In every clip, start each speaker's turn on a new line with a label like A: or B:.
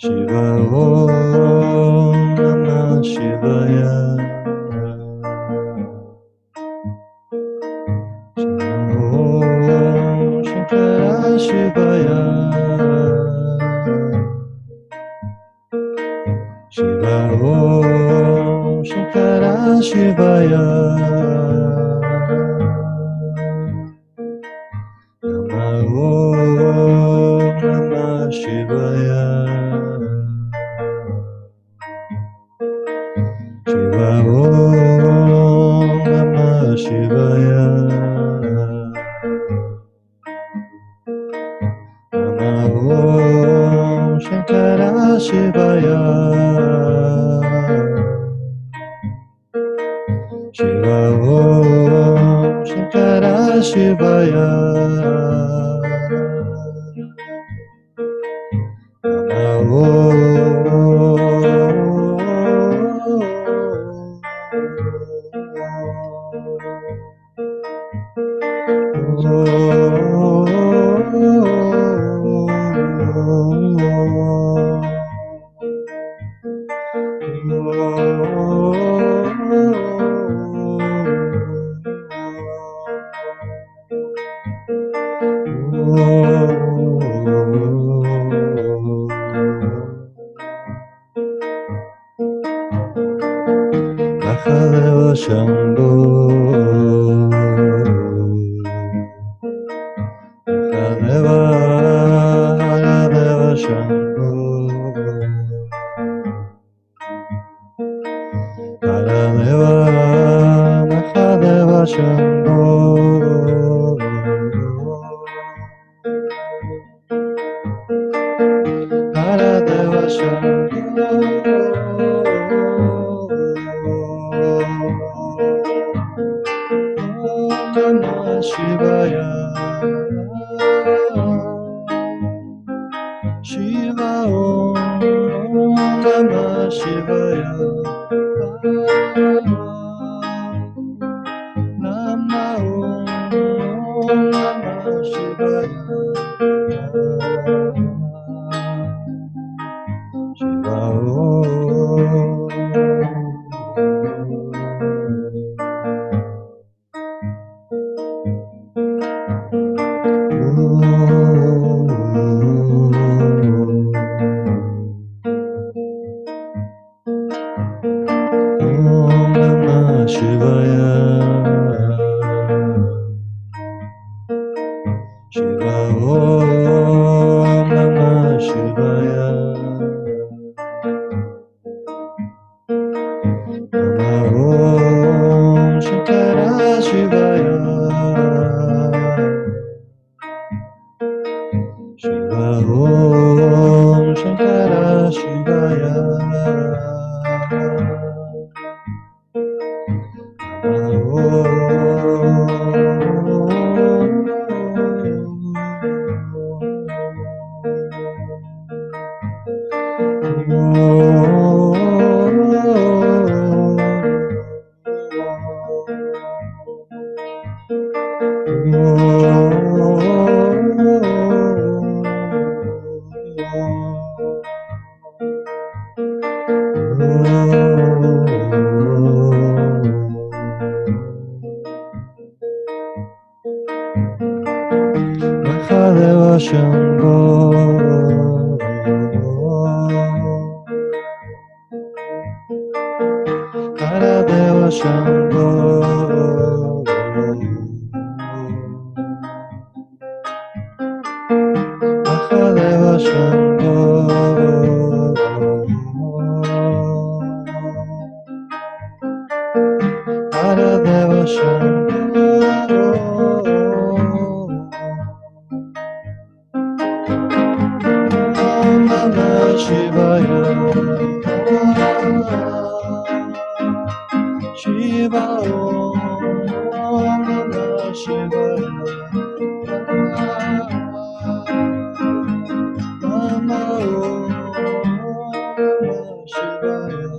A: Shiva Om Namah Shivaya. Om Shankara Shivaya. Shiva Om Shankara Shivaya. Namo Namah Shivaya. Shiva Om Namah Shivaya. Namo Shankara Shivaya. Shiva Om Shankara Shivaya. Namo Mahadeva Shambho. Mahadeva Shambho. Mahadeva Shambho. Mahadeva Shambho. Om Namah Shivaya. Shiva Om Namah Shivaya. Nama Om Namah Shivaya. Shiva Om Namah Shivaya. Shiva Om Namah Shivaya. Namo Om Shankara Shivaya. Shiva Om Shankara Shivaya. Mahadeva Shambho. Mahadeva Shambho. Mahadeva Shambho. Mahadeva Shambho. Om Namah Shivaya. Shiva Om Namah Shivaya. Nama Om Namah Shivaya.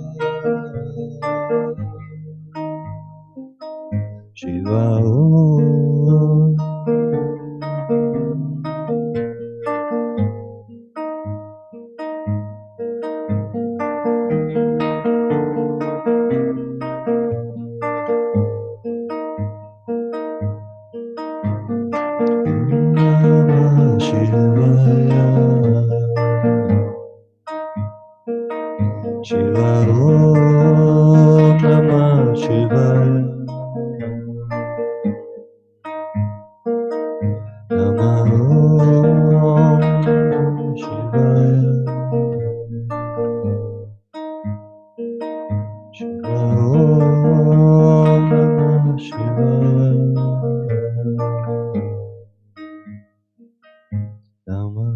A: Shiva Om. Shiva Om Namah Shivaya. Namah Om Shivaya. Shiva Om Namah Shivaya. Namah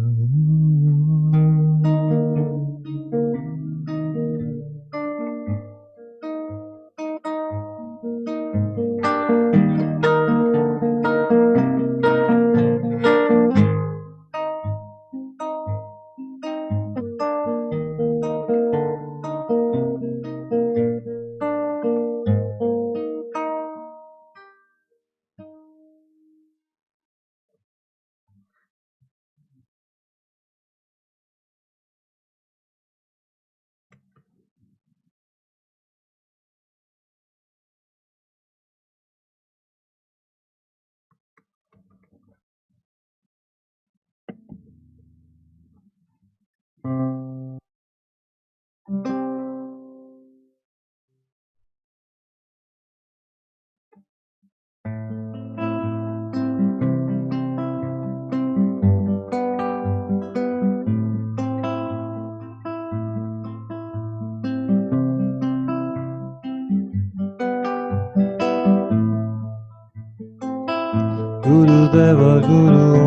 A: Guru Deva Guru Om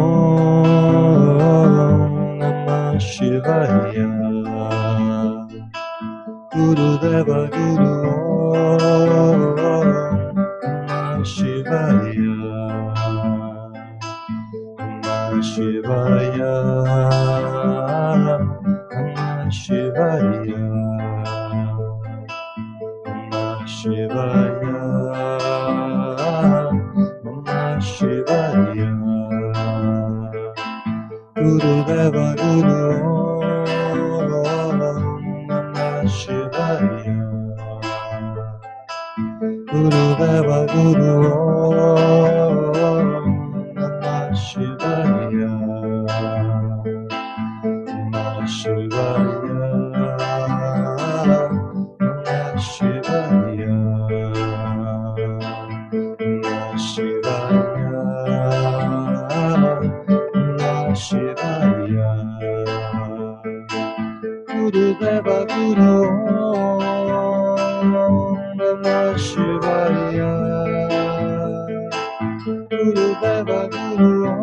A: Namah Shivaya. Guru Deva Guru Om Namah Shivaya. Namah Shivaya. Namah Shivaya. Namah Shivaya. Namah Shivaya. Guru Deva Guru Om Namah Shivaya. Guru Deva Guru Om Namah Shivaya. Namah Shivaya. Namah Shivaya. Namah Shivaya. Namah Shivaya. Guru Deva Guru Om Namah Shivaya. Guru Deva Guru Om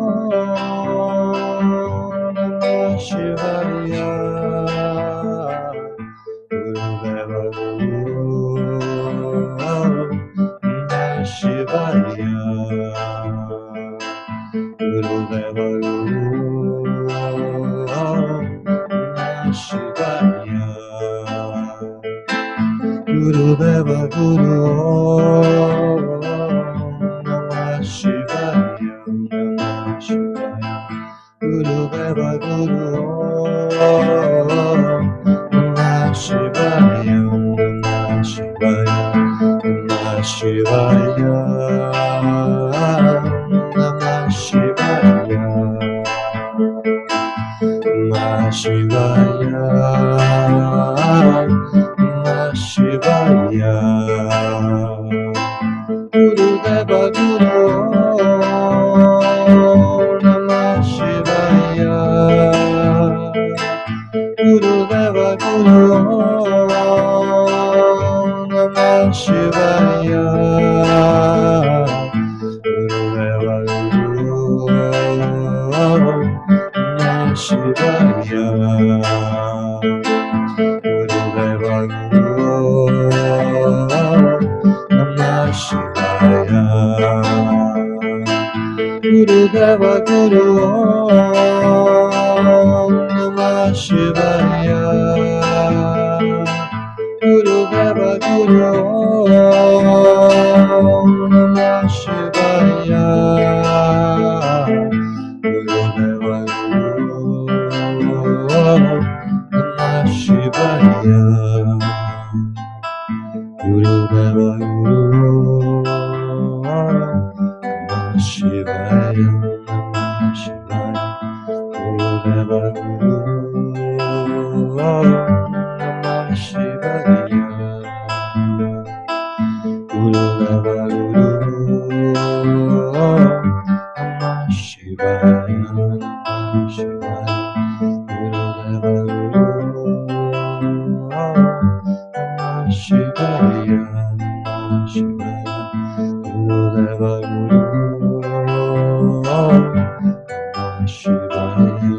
A: Namah Shivaya. Guru Deva Guru Om Namah Shivaya. Guru Deva Guru Om Namah Shivaya. Guru Deva Guru Om Namah Shivaya. Namah Shivaya. Guru Deva Guru Om Namah Shivaya. Namah Shivaya. Namah Shivaya. Namah Shivaya. Namah Shivaya. Namah Shivaya. Guru Deva Guru Om Namah Shivaya. Guru Deva Guru Om Namah Shivaya. Guru Deva Guru Om Namah Shivaya. Guru Deva Guru Om Namah Shivaya. Guru Deva Guru Om Namah Shivaya. Guru Deva Guru Om Namah Shivaya. Guru Deva Guru Om Namah Shivaya. Guru Deva Guru Namah Shivaya. Namah Shivaya. Guru Deva Guru Namah Shivaya. Gurudeva Guru Namah Shivaya Namah Shivaya Gurudeva Guru Namah Shivaya Namah Shivaya Gurudeva Guru Namah Shivaya.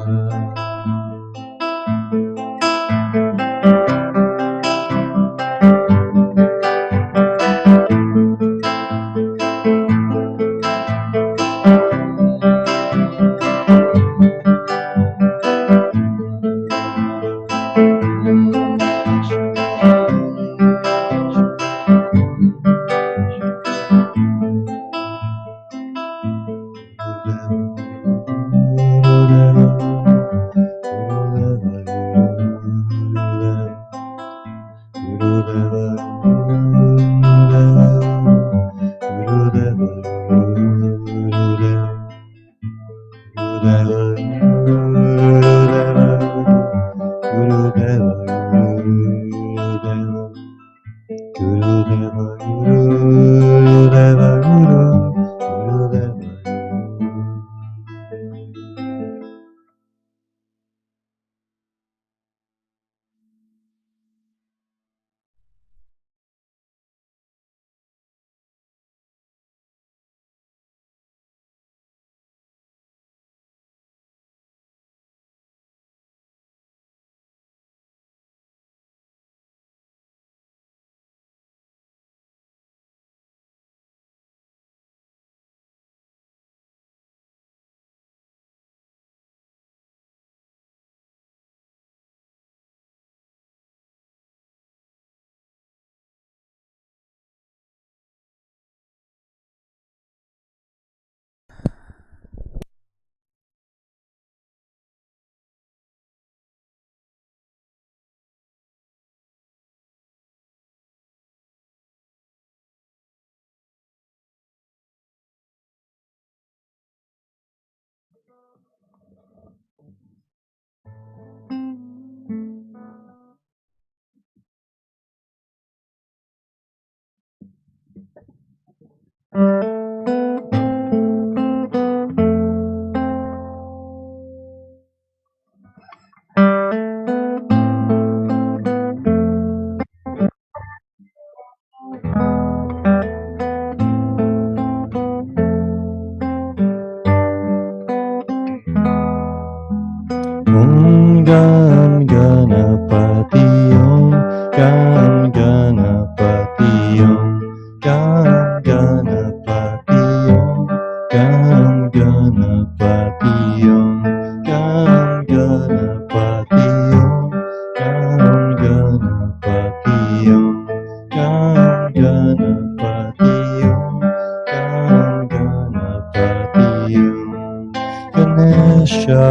A: Om Gam Ganapati Om Gam Ganapati Om Gam Ganapati Om Gam Ganapati Om Gam Ganapati Om Gam Ganapati Om Gam Ganapati Om Gam Ganapati Om Ganesha,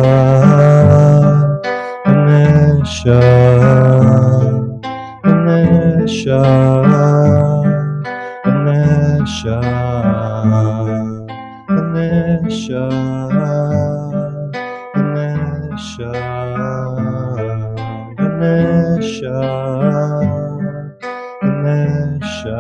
A: Ganesha, Ganesha, Ganesha, Ganesha, Ganesha, Ganesha, Ganesha,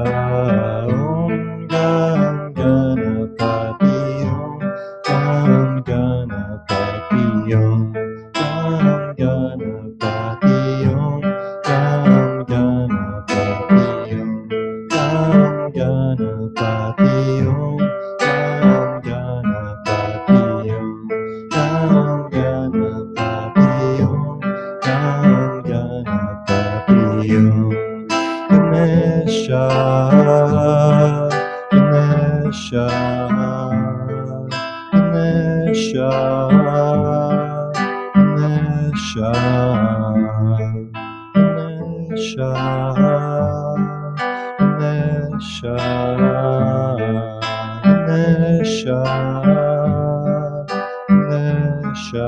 A: Om Gam Ganapati Om Gam Ganapati Om Gam Ganapati Om Gam Ganapati Om Gam Ganapati Om Gam Ganapati Om Gam Ganapati Om Gam Ganapati Om Ganesha, Ganesha, Ganesha, Ganesha, Ganesha, Ganesha, Ganesha, Ganesha,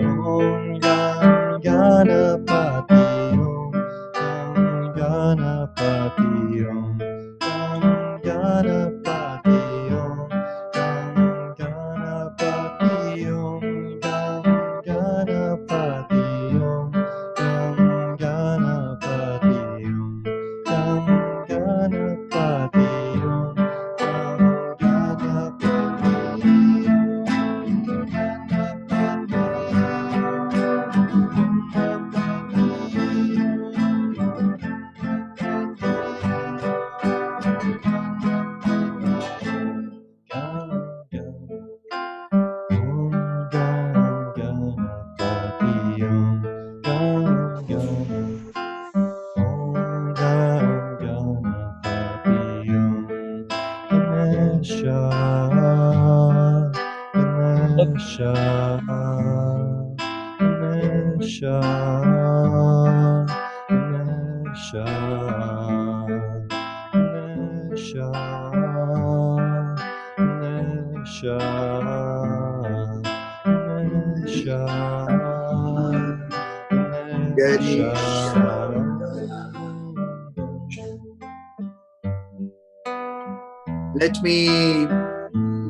A: Om Gam Ganapati Om Gam Ganapati Om Gam Ganapati Om Gam Ganapati Om Gam Ganapati Om Gam Ganapati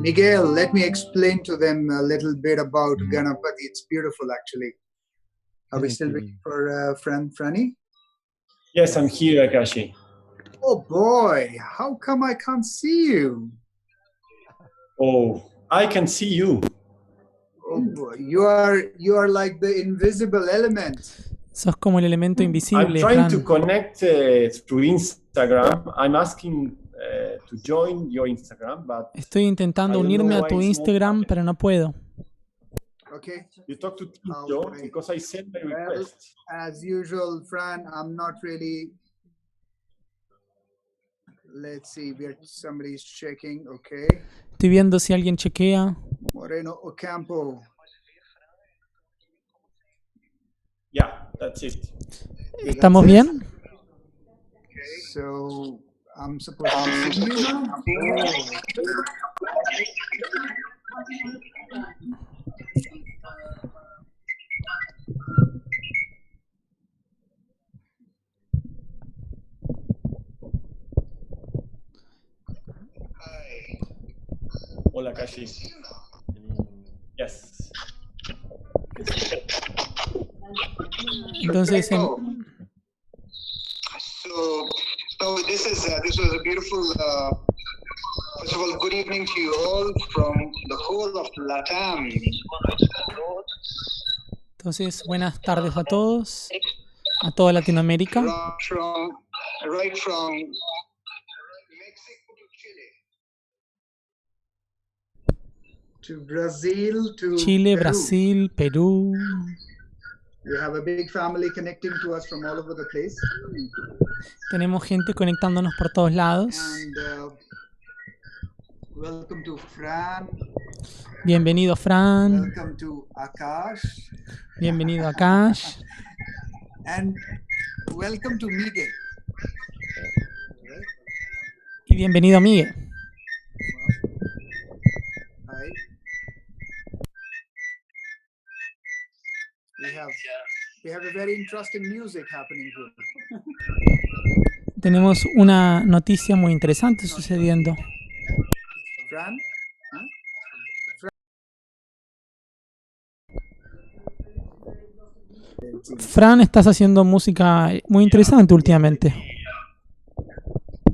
B: Miguel, let me explain to them a little bit about Ganapati. It's beautiful, actually. Are we still waiting for Franny?
C: Yes, I'm here, Akashi.
B: Oh boy, how come I can't see you?
C: Oh, I can see you.
B: Oh boy, you are like the invisible element.
D: Sos como el elemento
C: I'm
D: invisible,
C: trying to
D: Fran.
C: connect through Instagram. I'm asking to join your Instagram, but
D: Estoy intentando
C: I don't
D: unirme
C: know
D: a tu
C: why it's not
D: Instagram,
C: happening.
D: pero no puedo.
B: Okay.
C: You talk to
B: Oh,
C: Tiempo
B: boy.
C: because I sent my
B: Well,
C: request.
B: as usual, Fran, I'm not really. Let's see, somebody's checking. Okay.
D: Estoy viendo si alguien chequea.
B: Moreno Ocampo.
C: Yeah, that's it.
D: ¿Estamos bien?
B: So I'm supposed to see you now.
C: Hola, Akashi. Yes.
D: Entonces,
B: So this was a beautiful. First of all, good evening to you all from the whole of Latam.
D: entonces, buenas tardes a todos, a toda Latinoamérica,
B: Right from Mexico to Brazil to
D: Chile,
B: Peru.
D: Brasil, Perú.
B: We have a big family connecting to us from all over the place.
D: Tenemos gente conectándonos por todos lados.
B: And welcome to Fran.
D: Bienvenido, Fran.
B: Welcome to Akash.
D: Bienvenido, Akash.
B: And welcome to Miguel.
D: Y bienvenido, Miguel.
B: Hi. We have a very interesting music happening here.
D: Tenemos una noticia muy interesante sucediendo.
B: Fran?
D: Fran, estás haciendo música muy interesante últimamente.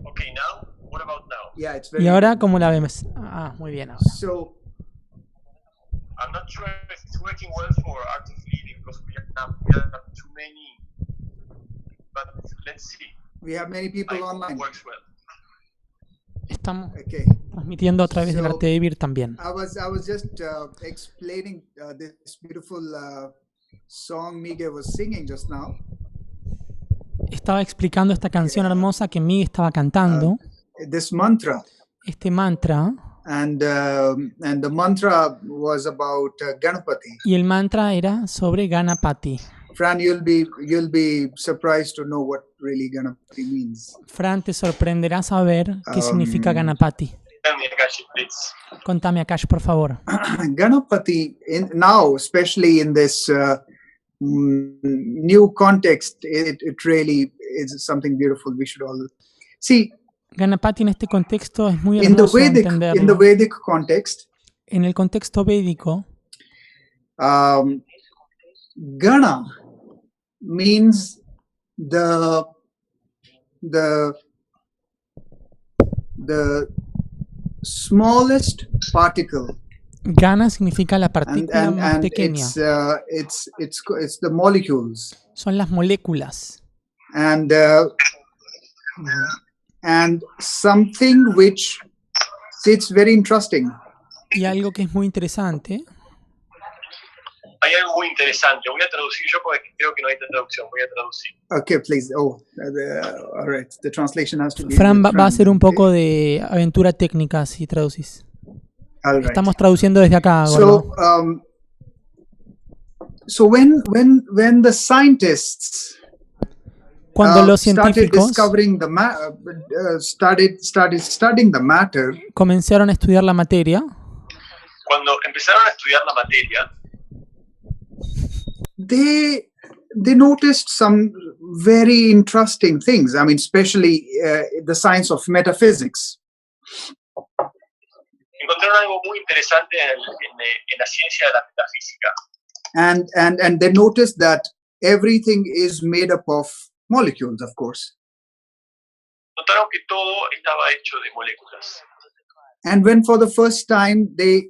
C: Okay, now? What about now?
B: Yeah, it's
D: ¿Y
B: very
D: ahora cómo la vemos? Ah, muy bien. Ahora.
B: So
C: I'm not sure if it's working well for active leading because we have too many. But let's see.
B: we have many people
C: I hope
B: online.
C: it works well.
D: Estamos
B: Okay.
D: transmitiendo a través del arte de vivir también.
B: I was just explaining this beautiful song Miguel was singing just now.
D: Estaba explicando esta canción hermosa que Miguel estaba cantando.
B: This mantra.
D: Este mantra.
B: And the mantra was about Ganapati.
D: Y el mantra era sobre Ganapati.
B: Fran, you'll be surprised to know what really Ganapati means.
D: Fran, te sorprenderá saber qué significa Ganapati.
C: Tell me, Akashi, please.
D: Contame, Akash, por favor.
B: Ganapati, now, especially in this new context, it really is something beautiful. We should all see.
D: Ganapati en este contexto es muy
B: In the
D: hermoso entenderlo.
B: in the Vedic context,
D: En el contexto védico,
B: Gana means the smallest particle.
D: Gana significa la partícula más
B: And
D: pequeña.
B: it's the molecules.
D: Son las moléculas.
B: And something which it's very interesting.
D: Y algo que es muy interesante.
C: Hay algo muy interesante. Voy a traducir yo porque creo que no hay traducción. Voy a traducir.
B: Okay, please. All right. The translation has to be.
D: Fran va a hacer un poco de aventura técnica si traducís.
B: All right.
D: Estamos traduciendo desde acá,
B: So,
D: gordo.
B: So when the scientists
D: Cuando los
B: started
D: científicos
B: discovering started studying the matter,
D: comenzaron a estudiar la materia,
C: Cuando empezaron a estudiar la materia,
B: they noticed some very interesting things. I mean, especially the science of metaphysics.
C: encontraron algo muy interesante en la ciencia de la metafísica.
B: And they noticed that everything is made up of molecules, of course.
C: Notaron que todo estaba hecho de moléculas.
B: And when for the first time they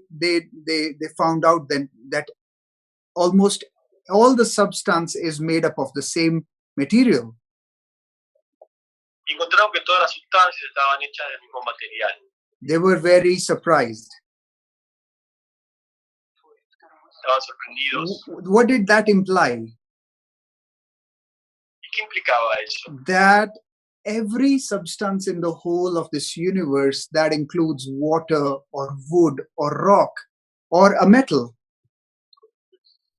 B: found out that almost all the substance is made up of the same material.
C: Encontraron que todas las sustancias estaban hechas del mismo material.
B: They were very surprised.
C: Estaban sorprendidos.
B: What did that imply?
C: ¿Y qué implicaba eso?
B: That every substance in the whole of this universe, that includes water or wood or rock or a metal,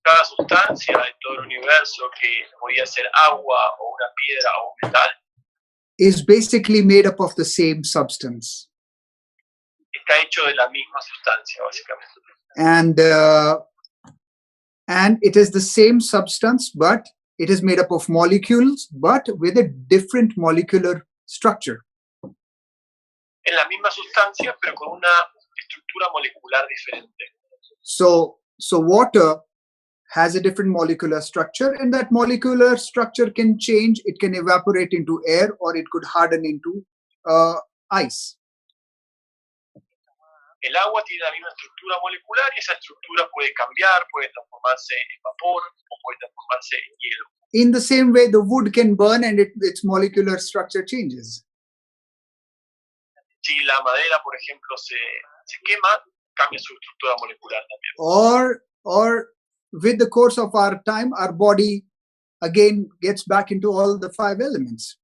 C: Cada sustancia de todo el universo, que podía ser agua o una piedra o un metal,
B: is basically made up of the same substance.
C: está hecho de la misma sustancia, básicamente.
B: And it is the same substance, but it is made up of molecules, but with a different molecular structure.
C: Es la misma sustancia, pero con una estructura molecular diferente.
B: So water has a different molecular structure, and that molecular structure can change. It can evaporate into air, or it could harden into ice.
C: El agua tiene la misma estructura molecular y esa estructura puede cambiar, puede transformarse en vapor o puede transformarse en hielo.
B: In the same way, the wood can burn and its molecular structure changes.
C: Si la madera, por ejemplo, se quema, cambia su estructura molecular también.
B: Or with the course of our time, our body again gets back into all the 5 elements.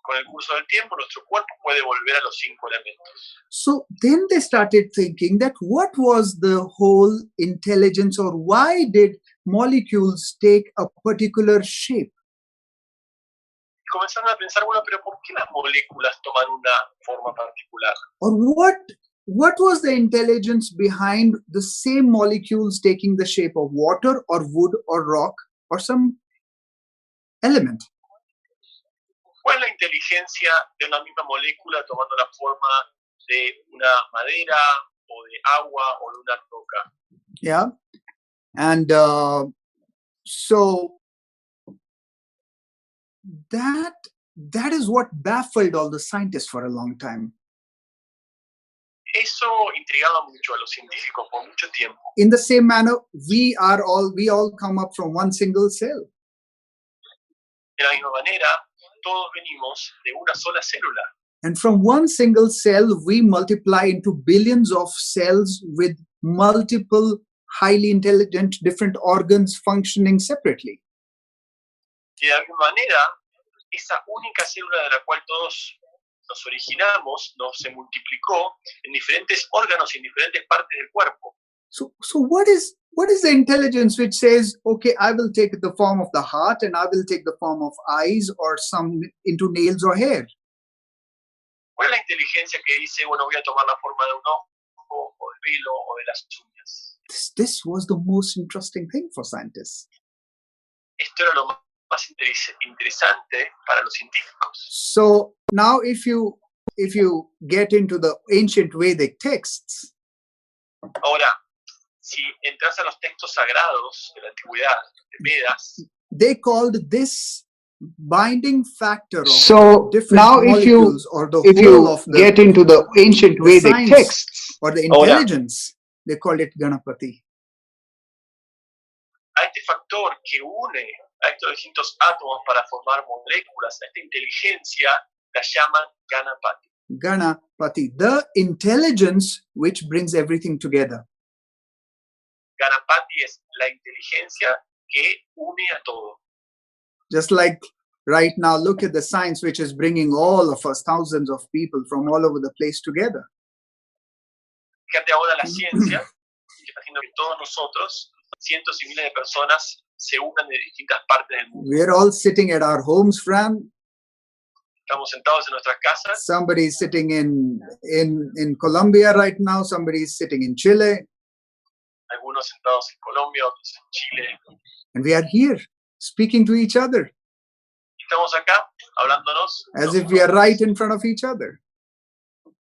C: Con el curso del tiempo, nuestro cuerpo puede volver a los 5 elementos.
B: So then they started thinking that what was the whole intelligence, or why did molecules take a particular shape?
C: Comenzaron a pensar, bueno, pero ¿por qué las moléculas toman una forma particular?
B: Or what was the intelligence behind the same molecules taking the shape of water or wood or rock or some element?
C: ¿Cuál es la inteligencia de una misma molécula tomando la forma de una madera o de agua o de una roca?
B: Yeah. And so that is what baffled all the scientists for a long time.
C: Eso intrigaba mucho a los científicos por mucho tiempo.
B: In the same manner, we all come up from one single cell.
C: De la misma manera, todos venimos de una sola célula.
B: And from one single cell, we multiply into billions of cells with multiple highly intelligent different organs functioning separately.
C: Y de la misma manera, esa única célula de la cual todos nos originamos, se multiplicó en diferentes órganos y en diferentes partes del cuerpo.
B: So what is the intelligence which says, okay, I will take the form of the heart and I will take the form of eyes or some into nails or hair?
C: ¿Cuál es la inteligencia que dice, bueno, voy a tomar la forma de un ojo o del pelo o de las uñas?
B: This was the most interesting thing for scientists.
C: Esto era lo más interesante para los científicos.
B: So now if you get into the ancient Vedic texts,
C: ahora, si entras a los textos sagrados de la antigüedad, de Vedas,
B: they called this binding factor of different
E: now
B: molecules, or the
E: if
B: whole
E: you
B: of the
E: get into the ancient Vedic
B: science
E: texts,
B: or the intelligence, they called it Ganapati.
C: A este factor que une a estos distintos átomos para formar moléculas, a esta inteligencia, la llaman Ganapati.
B: Ganapati, the intelligence which brings everything together.
C: Ganapati es la inteligencia que une a todo.
B: Just like right now, look at the science which is bringing all of us, thousands of people from all over the place together.
C: Fíjate ahora la ciencia que está haciendo que todos nosotros cientos y miles de personas se unan de distintas partes del mundo.
B: We are all sitting at our homes, Fran.
C: Estamos sentados en nuestras casas.
B: Somebody is sitting in Colombia right now. Somebody is sitting in Chile.
C: Algunos sentados en Colombia, otros en Chile.
B: And we are here speaking to each other
C: Estamos acá hablándonos
B: as if we are right in front of each other.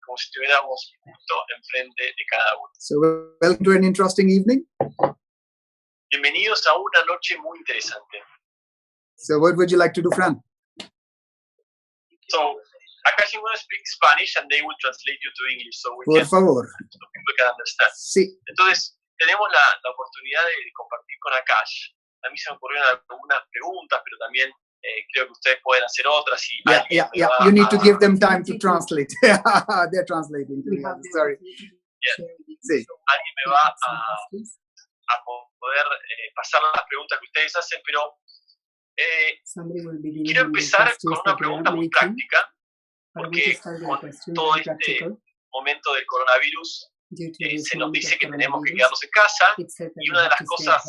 C: como si estuviéramos justo enfrente de cada uno.
B: So welcome to an interesting evening.
C: Bienvenidos a una noche muy interesante.
B: So what would you like to do, Fran?
C: So, Akash, I'm going to speak Spanish and they will translate you to English so
B: Por favor.
C: so people can understand.
B: Sí.
C: Entonces, tenemos la oportunidad de compartir con Akash. A mí se me ocurrieron algunas preguntas, pero también creo que ustedes pueden hacer otras. Y
B: Yeah. You need to give them time to translate. They're translating to me. I'm sorry. Sí.
C: Alguien me va a poder pasar las preguntas que ustedes hacen, pero quiero empezar con una pregunta muy práctica, porque con todo este momento del coronavirus se nos dice que tenemos que quedarnos en casa, y una de las cosas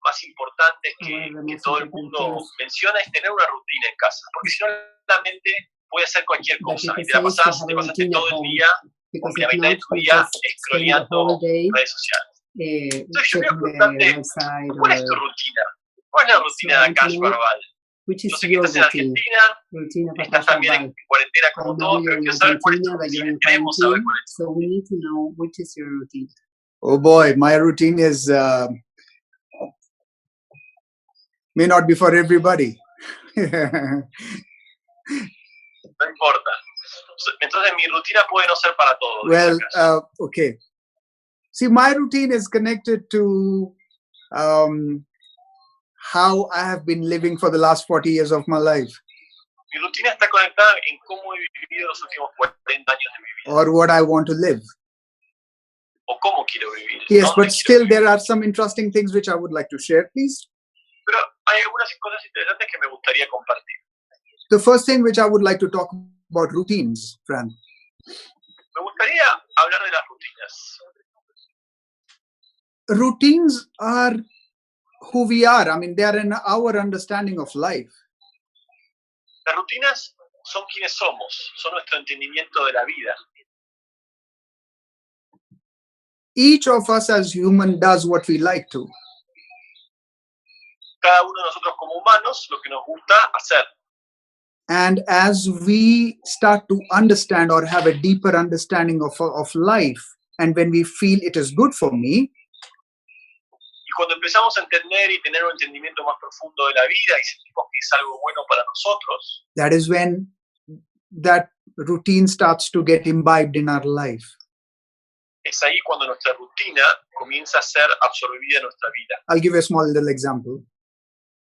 C: más importantes que todo el mundo menciona es tener una rutina en casa, porque si no la mente puede hacer cualquier cosa y te pasaste todo el día, porque la mitad de tu día scrolleando redes sociales. Entonces yo quiero preguntarte, ¿cuál es tu rutina? ¿Cuál es la rutina de Akash Barwal? Yo sé que estás en Argentina, estás también en cuarentena como todos, pero quiero saber cuál es tu rutina. Queremos saber cuál es tu rutina.
B: Oh boy, my routine is may not be for everybody.
C: No importa. Entonces mi rutina puede no ser para todos.
B: Well, okay. See, my routine is connected to how I have been living for the last 40 years of my life.
C: Mi rutina está conectada en cómo he vivido los últimos 40 años de mi vida.
B: Or what I want to live.
C: O cómo quiero vivir.
B: Yes, but still there are some interesting things which I would like to share, please.
C: Pero hay algunas cosas interesantes que me gustaría compartir.
B: The first thing which I would like to talk about routines, Fran.
C: Me gustaría hablar de las rutinas.
B: Routines are who we are. I mean, they are in our understanding of life.
C: Las rutinas son quienes somos, son nuestro entendimiento de la vida.
B: Each of us as human does what we like to.
C: Cada uno de nosotros como humanos, lo que nos gusta hacer.
B: And as we start to understand or have a deeper understanding of life, and when we feel it is good for me,
C: y cuando empezamos a entender y tener un entendimiento más profundo de la vida y sentimos que es algo bueno para nosotros,
B: that is when that routine starts to get imbibed in our life.
C: Es ahí cuando nuestra rutina comienza a ser absorbida en nuestra vida.
B: I'll give you a small little example.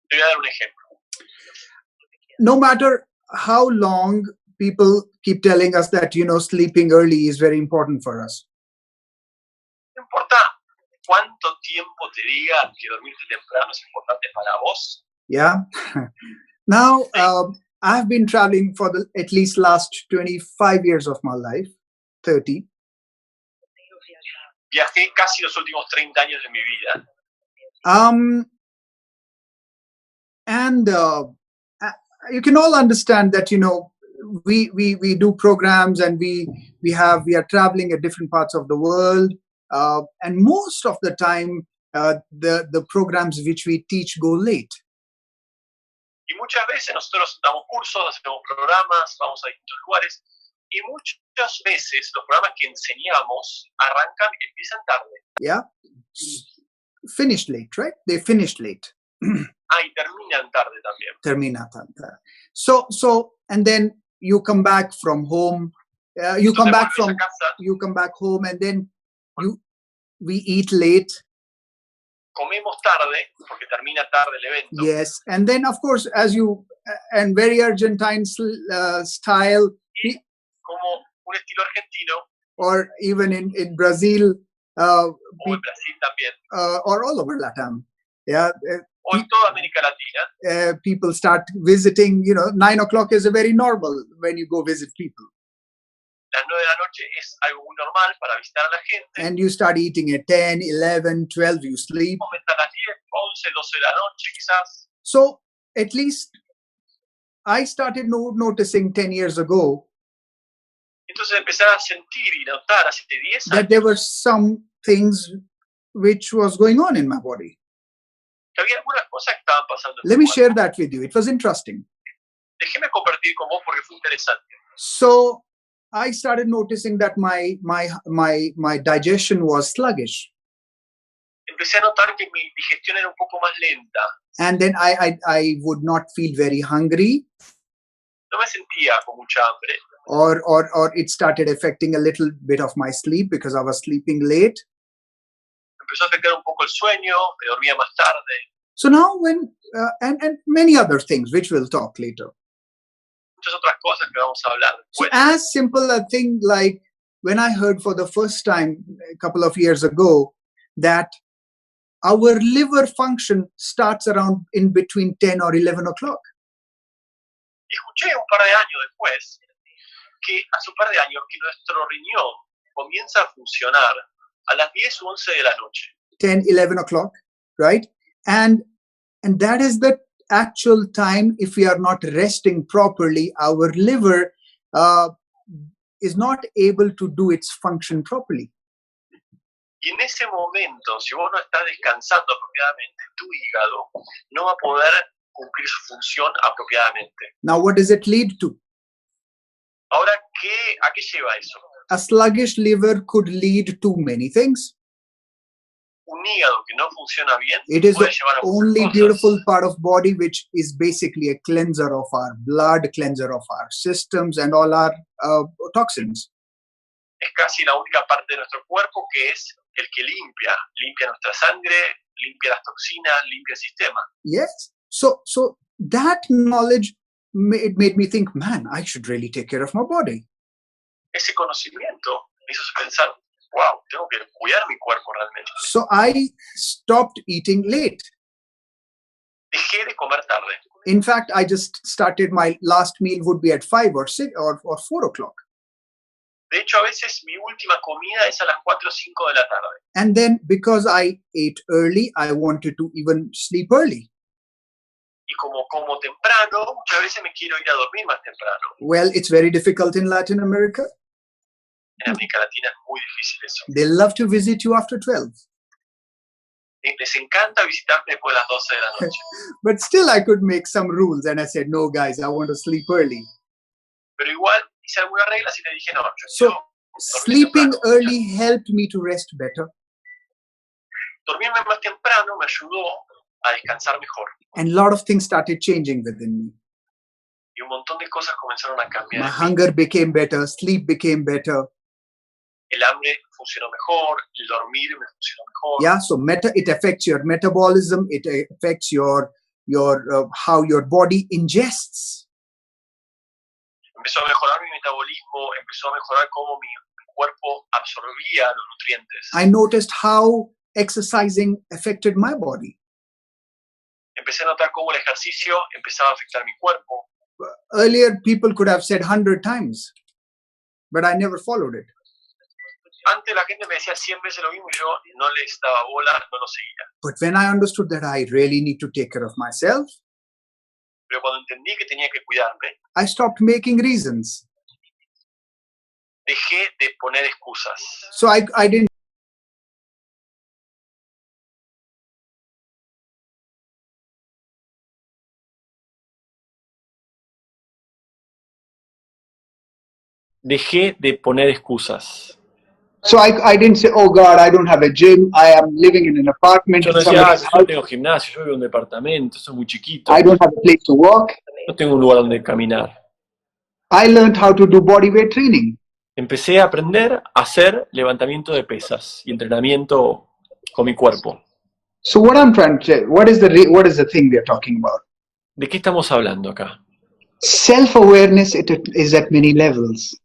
C: Te voy a dar un ejemplo.
B: No matter how long people keep telling us that, sleeping early is very important for us.
C: No importa cuánto tiempo te digan que dormirte temprano es importante para vos.
B: Yeah. Now, I've been traveling for at least last 25 years of my life, 30.
C: Viajé casi los últimos 30 años de mi vida.
B: And you can all understand that, we do programs and we are traveling at different parts of the world. And most of the time, the programs which we teach go late.
C: Y muchas veces nosotros damos cursos, hacemos programas, vamos a distintos lugares. Y muchas veces los programas que enseñamos arrancan y empiezan tarde.
B: Yeah. Finished late, right? They finished late.
C: Y terminan tarde también.
B: Termina tarde. So, and then you come back from home. You come back home, and then we eat late.
C: Comemos tarde porque termina tarde el evento.
B: Yes, and then of course, and very Argentine style.
C: Como un estilo argentino.
B: Or even in Brazil.
C: O en Brasil también.
B: Or all over Latam. Yeah.
C: O en toda América Latina.
B: People start visiting, 9 o'clock is a very normal when you go visit people.
C: las 9 de la noche es algo muy normal para visitar a la gente.
B: And you start eating at 10, 11, 12, you sleep.
C: Comes a las 10, 11, 12 de la noche quizás.
B: So at least I started noticing 10 years ago
C: Entonces empecé a sentir y notar hace 10
B: that
C: años
B: there were some things which was going on in my body.
C: que había algunas cosas que estaban pasando en
B: Let
C: mi
B: me
C: cuerpo.
B: share that with you. It was interesting.
C: Déjeme compartir con vos porque fue interesante.
B: So I started noticing that my digestion was sluggish.
C: Empecé a notar que mi digestión era un poco más lenta.
B: And then I would not feel very hungry,
C: No me sentía con mucha hambre.
B: or it started affecting a little bit of my sleep because I was sleeping late.
C: Empezó a afectar un poco el sueño, me dormía más tarde.
B: So now when and many other things which we'll talk later.
C: Muchas otras cosas que vamos a hablar
B: So
C: después.
B: as simple a thing like when I heard for the first time a couple of years ago that our liver function starts around in between 10 or 11 o'clock.
C: Y escuché un par de años después que hace un par de años que nuestro riñón comienza a funcionar a las 10 o 11 de la noche.
B: 10, 11 o'clock, right? And that is the actual time, if we are not resting properly, our liver is not able to do its function properly.
C: Y en ese momento, si vos no estás descansando apropiadamente, tu hígado no va a poder cumplir su función apropiadamente.
B: Now, what does it lead to?
C: Ahora, ¿a qué lleva eso?
B: A sluggish liver could lead to many things.
C: Un hígado que no funciona bien
B: It is
C: puede
B: the
C: llevar a muchas
B: only
C: cosas.
B: beautiful part of body which is basically a cleanser of our blood, cleanser of our systems and all our toxins.
C: Es casi la única parte de nuestro cuerpo que es el que limpia nuestra sangre, limpia las toxinas, limpia el sistema.
B: Yes. So that knowledge made me think, man, I should really take care of my body.
C: Ese conocimiento me hizo pensar, wow, tengo que cuidar mi cuerpo realmente.
B: So I stopped eating late.
C: Dejé de comer tarde.
B: In fact, I just started, my last meal would be at 5 or 6 or 4 o'clock.
C: De hecho, a veces mi última comida es a las 4 o 5 de la tarde.
B: And then because I ate early, I wanted to even sleep early.
C: Y como temprano, muchas veces me quiero ir a dormir más temprano.
B: Well, it's very difficult in Latin America.
C: En América Latina es muy difícil eso.
B: They love to visit you after 12.
C: Les encanta visitarte después de las 12 de la noche.
B: But still, I could make some rules. And I said, no, guys, I want to sleep early.
C: Pero igual hice algunas reglas y le dije, no, yo
B: So
C: quiero
B: sleeping
C: temprano.
B: early helped me to rest better.
C: Dormirme más temprano me ayudó a descansar mejor.
B: And a lot of things started changing within me.
C: Y un montón de cosas comenzaron a cambiar.
B: My
C: en mí.
B: hunger became better, sleep became better.
C: El hambre funcionó mejor, el dormir me funcionó mejor.
B: Yeah, so it affects your metabolism. It affects your how your body ingests.
C: Empezó a mejorar mi metabolismo, empezó a mejorar cómo mi cuerpo absorbía los nutrientes.
B: I noticed how exercising affected my body.
C: Empecé a notar cómo el ejercicio empezaba a afectar mi cuerpo.
B: Earlier, people could have said 100 times, but I never followed it.
C: Antes la gente me decía 100 veces lo mismo y yo no les daba bola, no lo seguía.
B: But when I understood that I really need to take care of myself,
C: Pero cuando entendí que tenía que cuidarme,
B: I stopped making reasons.
C: dejé de poner excusas.
B: So I didn't.
F: Dejé de poner excusas.
E: So I didn't say, oh God, I don't have a gym. I am living in an apartment.
F: Yo no
E: in
F: decía,
E: somebody's
F: yo no
E: house.
F: tengo gimnasio, yo vivo en un departamento, eso es muy chiquito.
E: I don't have a place to walk.
F: No tengo un lugar donde caminar.
E: I learned how to do body weight training.
F: Empecé a aprender a hacer levantamiento de pesas y entrenamiento con mi cuerpo.
E: So what I'm trying to say, what is the thing we are talking about?
F: ¿De qué estamos hablando acá?
E: Self-awareness is at many levels.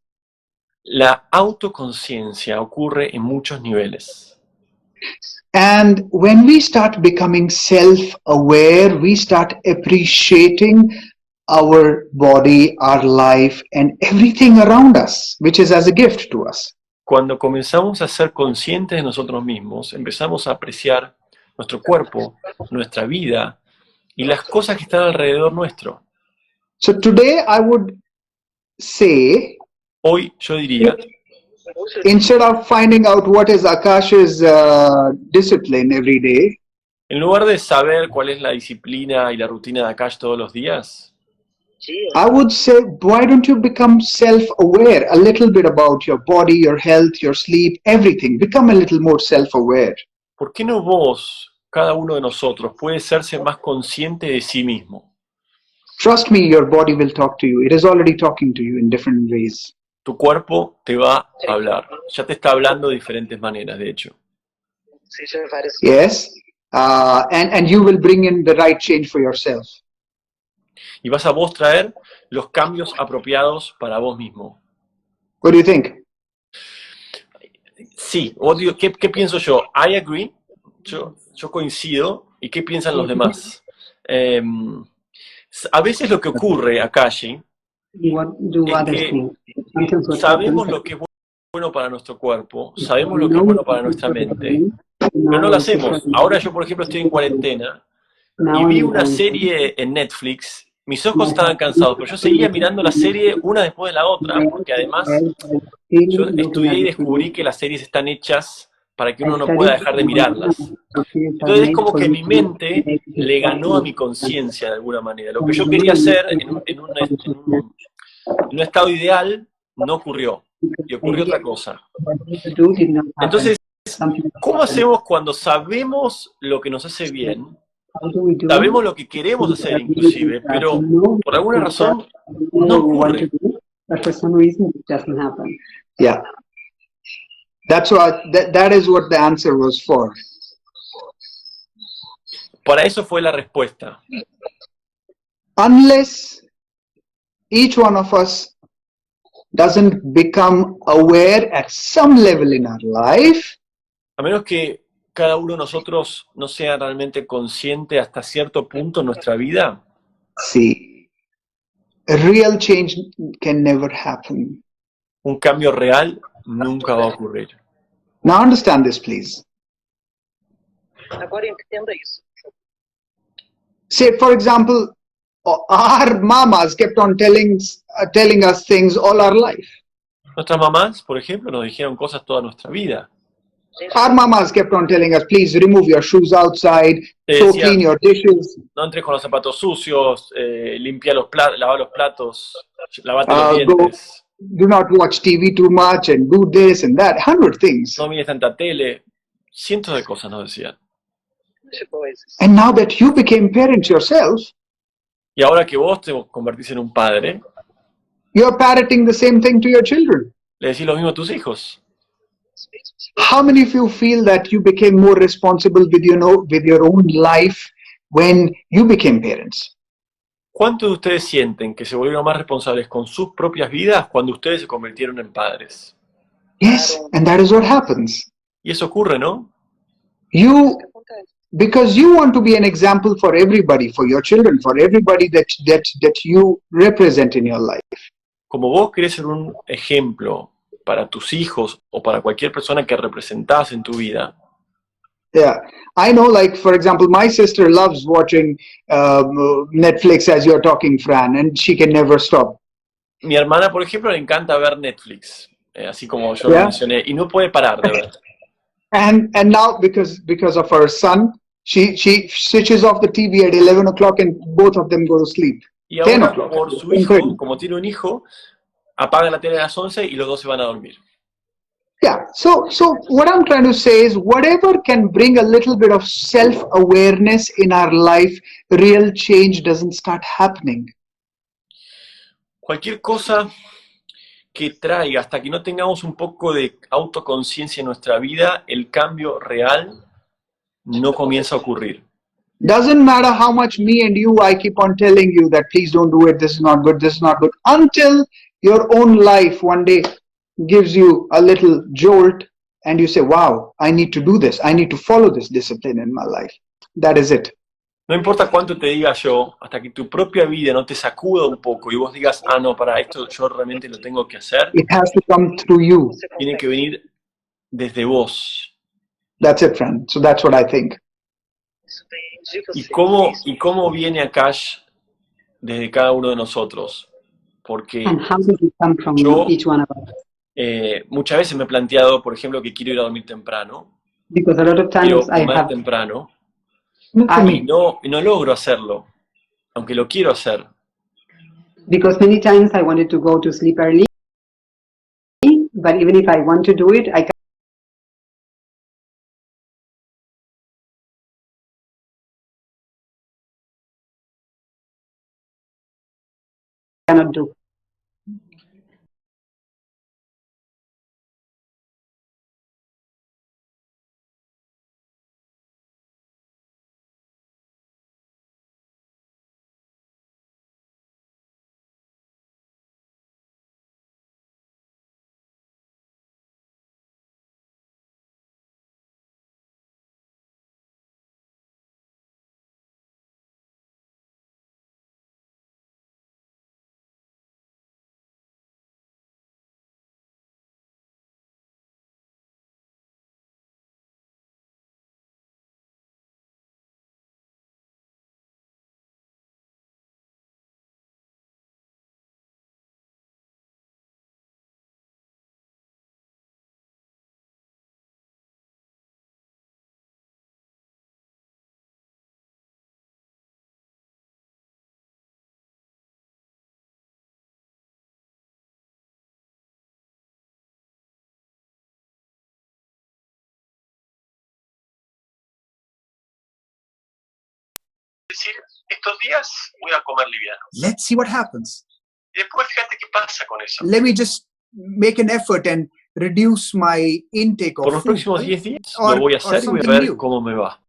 F: La autoconciencia ocurre en muchos niveles.
E: And when we start becoming self-aware, we start appreciating our body, our life, and everything around us, which is as a gift to us.
F: Cuando comenzamos a ser conscientes de nosotros mismos, empezamos a apreciar nuestro cuerpo, nuestra vida y las cosas que están alrededor nuestro.
E: So today I would say,
F: Hoy yo diría,
E: instead of finding out what is Akash's discipline every day,
F: en lugar de saber cuál es la disciplina y la rutina de Akash todos los días,
E: I would say, why don't you become self-aware a little bit about your body, your health, your sleep, everything. Become a little more self-aware.
F: ¿por qué no vos, cada uno de nosotros, puede serse más consciente de sí mismo?
E: Trust me, your body will talk to you. It is already talking to you in different ways.
F: Tu cuerpo te va a hablar. Ya te está hablando de diferentes maneras, de hecho.
E: Yes. And you will bring in the right change for yourself.
F: Y vas a vos traer los cambios apropiados para vos mismo.
E: What do you think?
F: Sí, ¿qué pienso yo? I agree, yo coincido. ¿Y qué piensan los demás? A veces lo que ocurre, Akashi, es que sabemos lo que es bueno para nuestro cuerpo, sabemos lo que es bueno para nuestra mente, pero no lo hacemos. Ahora yo, por ejemplo, estoy en cuarentena y vi una serie en Netflix. Mis ojos estaban cansados, pero yo seguía mirando la serie una después de la otra, porque además yo estudié y descubrí que las series están hechas para que uno no pueda dejar de mirarlas. Entonces es como que mi mente le ganó a mi conciencia de alguna manera. Lo que yo quería hacer en un estado ideal no ocurrió, y ocurrió otra cosa. Entonces, ¿cómo hacemos cuando sabemos lo que nos hace bien? Sabemos lo que queremos hacer inclusive, pero por alguna razón no ocurre.
E: Yeah. That is what the answer was for.
F: Para eso fue la respuesta.
E: Unless each one of us doesn't become aware at some level in our life,
F: A menos que cada uno de nosotros no sea realmente consciente hasta cierto punto en nuestra vida,
E: see, a real change can never happen.
F: un cambio real nunca va a ocurrir.
E: Now understand this, please.
C: Agora entenda isso.
E: Say, for example, our mamas kept on telling us things all our life.
F: Nuestras mamás, por ejemplo, nos dijeron cosas toda nuestra vida.
E: Our mamas kept on telling us, please remove your shoes outside, so clean your dishes.
F: No entres con los zapatos sucios, limpia lava los platos, lavate los dientes.
E: Do not watch TV too much and do this and that, 100 things.
F: No mires tanta tele, cientos de cosas nos decían.
E: And now that you became parents yourself,
F: Y ahora que vos te convertís en un padre,
E: you're parroting the same thing to your children.
F: le decís lo mismo a tus hijos.
E: How many of you feel that you became more responsible with your own life when you became parents?
F: ¿Cuántos de ustedes sienten que se volvieron más responsables con sus propias vidas cuando ustedes se convirtieron en padres?
E: Yes, and that is what happens.
F: Y eso ocurre, ¿no?
E: Because you want to be an example for everybody, for your children, for everybody that you represent in your life.
F: Como vos querés ser un ejemplo para tus hijos o para cualquier persona que representás en tu vida.
E: Yeah, I know, like, for example, my sister loves watching Netflix as you're talking, Fran, and she can never stop.
F: Mi hermana, por ejemplo, le encanta ver Netflix, así como yo lo mencioné, y no puede parar de ver.
E: And now, because of her son, she switches off the TV at 11 o'clock and both of them go to sleep.
F: Y ahora, por su hijo, como tiene un hijo, apaga la tele a las 11 y los dos se van a dormir.
E: Yeah, so what I'm trying to say is, whatever can bring a little bit of self-awareness in our life, real change doesn't start happening.
F: Cualquier cosa que traiga, hasta que no tengamos un poco de autoconciencia en nuestra vida, el cambio real no comienza a ocurrir.
E: Doesn't matter how much me and you, I keep on telling you that please don't do it, this is not good, this is not good, until your own life one day gives you a little jolt and you say, wow, I need to do this, I need to follow this discipline in my life. That is it.
F: No importa cuánto te diga yo, hasta que tu propia vida no te sacuda un poco y vos digas, ah, no, para esto yo realmente lo tengo que hacer,
E: It has to come through you.
F: tiene que venir desde vos.
E: That's it, friend. So that's what I think.
F: ¿Y cómo viene Akash desde cada uno de nosotros? Porque yo muchas veces me he planteado, por ejemplo, que quiero ir a dormir temprano, quiero comer temprano, y no logro hacerlo, aunque lo quiero hacer.
C: Because many times I wanted to go to sleep early, but even if I want to do it, I cannot do.
F: Decir, estos días voy a comer liviano.
B: Let's see what happens.
F: Y después fíjate qué pasa con eso.
B: Let me just make an effort and reduce my intake
F: Por
B: of
F: los
B: food.
F: próximos 10 días
B: Or-
F: lo voy a
B: or
F: hacer y voy a
B: something
F: ver
B: new.
F: cómo me va.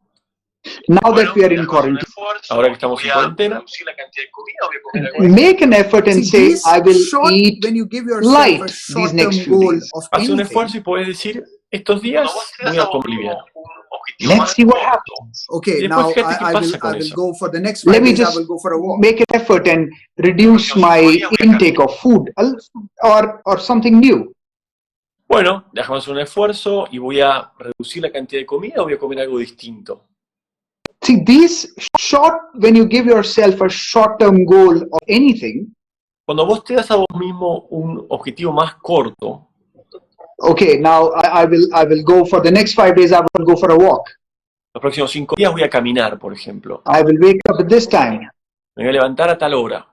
E: Now
F: Bueno,
E: that we are in
F: voy a hacer un
E: quarantine,
F: esfuerzo,
E: ahora que
F: estamos en
E: voy a
F: cuarentena, reducir la cantidad de comida, voy a comer algo
E: make an effort and
B: See,
E: say,
B: these
E: I will
B: short,
E: eat
B: when you give yourself
E: light
B: a
E: these next
B: short-term
E: few
B: goal
E: days.
B: of
F: Haz un
B: anything,
F: esfuerzo y puedes decir, estos días voy a comer liviano. Objetivo
E: Let's
F: más
E: see what
F: corto.
E: happens.
F: Y
B: okay,
F: después
B: now
F: fíjate qué
B: I
F: pasa
B: will
F: con eso.
B: go for the next
E: Let
B: 5
E: me
B: days, I
E: just
B: will go for a walk.
E: make an effort and reduce my intake of food or something new.
F: Bueno, déjame hacer un esfuerzo y voy a reducir la cantidad de comida o voy a comer algo distinto.
E: See, these when you give yourself a short-term goal of anything,
F: Cuando vos te das a vos mismo un objetivo más corto,
E: okay, now I will go for the next 5 days, I will go for a walk.
F: los próximos 5 días voy a caminar, por ejemplo.
E: I will wake up at this time.
F: Me voy a levantar a tal hora.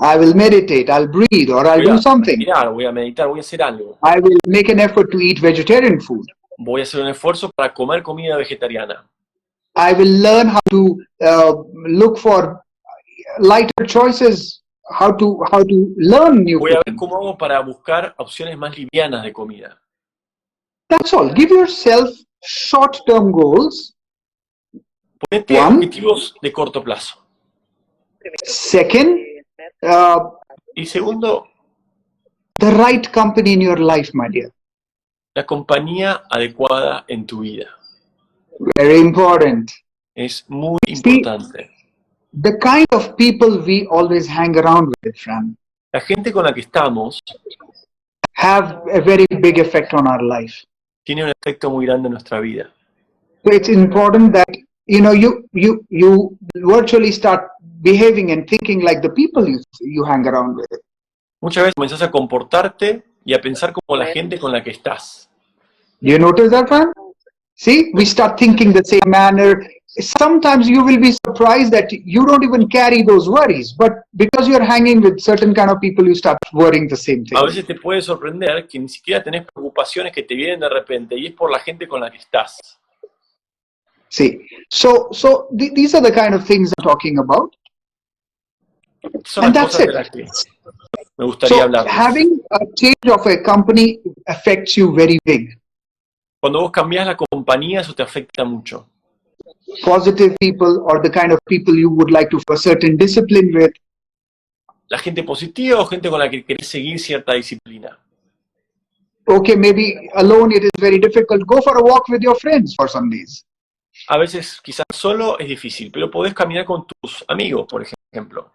E: I will meditate, I'll breathe, or I'll
F: Voy
E: do
F: a
E: something.
F: respirar, voy a meditar, voy a hacer algo.
E: I will make an effort to eat vegetarian food.
F: Voy a hacer un esfuerzo para comer comida vegetariana.
E: I will learn how to look for lighter choices, how to learn new
F: Voy a ver
E: cooking.
F: cómo hago para buscar opciones más livianas de comida.
E: That's all. Give yourself short-term goals.
F: Ponete
E: One.
F: objetivos de corto plazo.
E: Second,
F: Y segundo,
E: the right company in your life, my dear.
F: la compañía adecuada en tu vida.
E: Very important.
F: Es muy importante.
E: The kind of people we always hang around with, Fran,
F: La gente con la que estamos
E: have a very big effect on our life.
F: tiene un efecto muy grande en nuestra vida.
E: So it's important that you virtually start behaving and thinking like the people you hang around with.
F: Muchas veces comenzás a comportarte y a pensar como la gente con la que estás.
E: Do you notice that, Fran? See, we start thinking the same manner. Sometimes you will be surprised that you don't even carry those worries, but because you're hanging with certain kind of people, you start worrying the same thing.
F: A veces te puede sorprender que ni siquiera tenés preocupaciones que te vienen de repente y es por la gente con la que estás.
E: See, so these are the kind of things I'm talking about.
F: Son
E: And
F: las
E: that's
F: cosas de
E: it.
F: las que me gustaría
E: So
F: hablar.
E: having a change of a company affects you very big.
F: Cuando vos cambiás la compañía, eso te afecta mucho.
E: Positive people or the kind of people you would like to have a certain discipline with.
F: La gente positiva o gente con la que querés seguir cierta disciplina.
E: Okay, maybe alone it is very difficult. Go for a walk with your friends for some days.
F: A veces quizás solo es difícil, pero podés caminar con tus amigos, por ejemplo.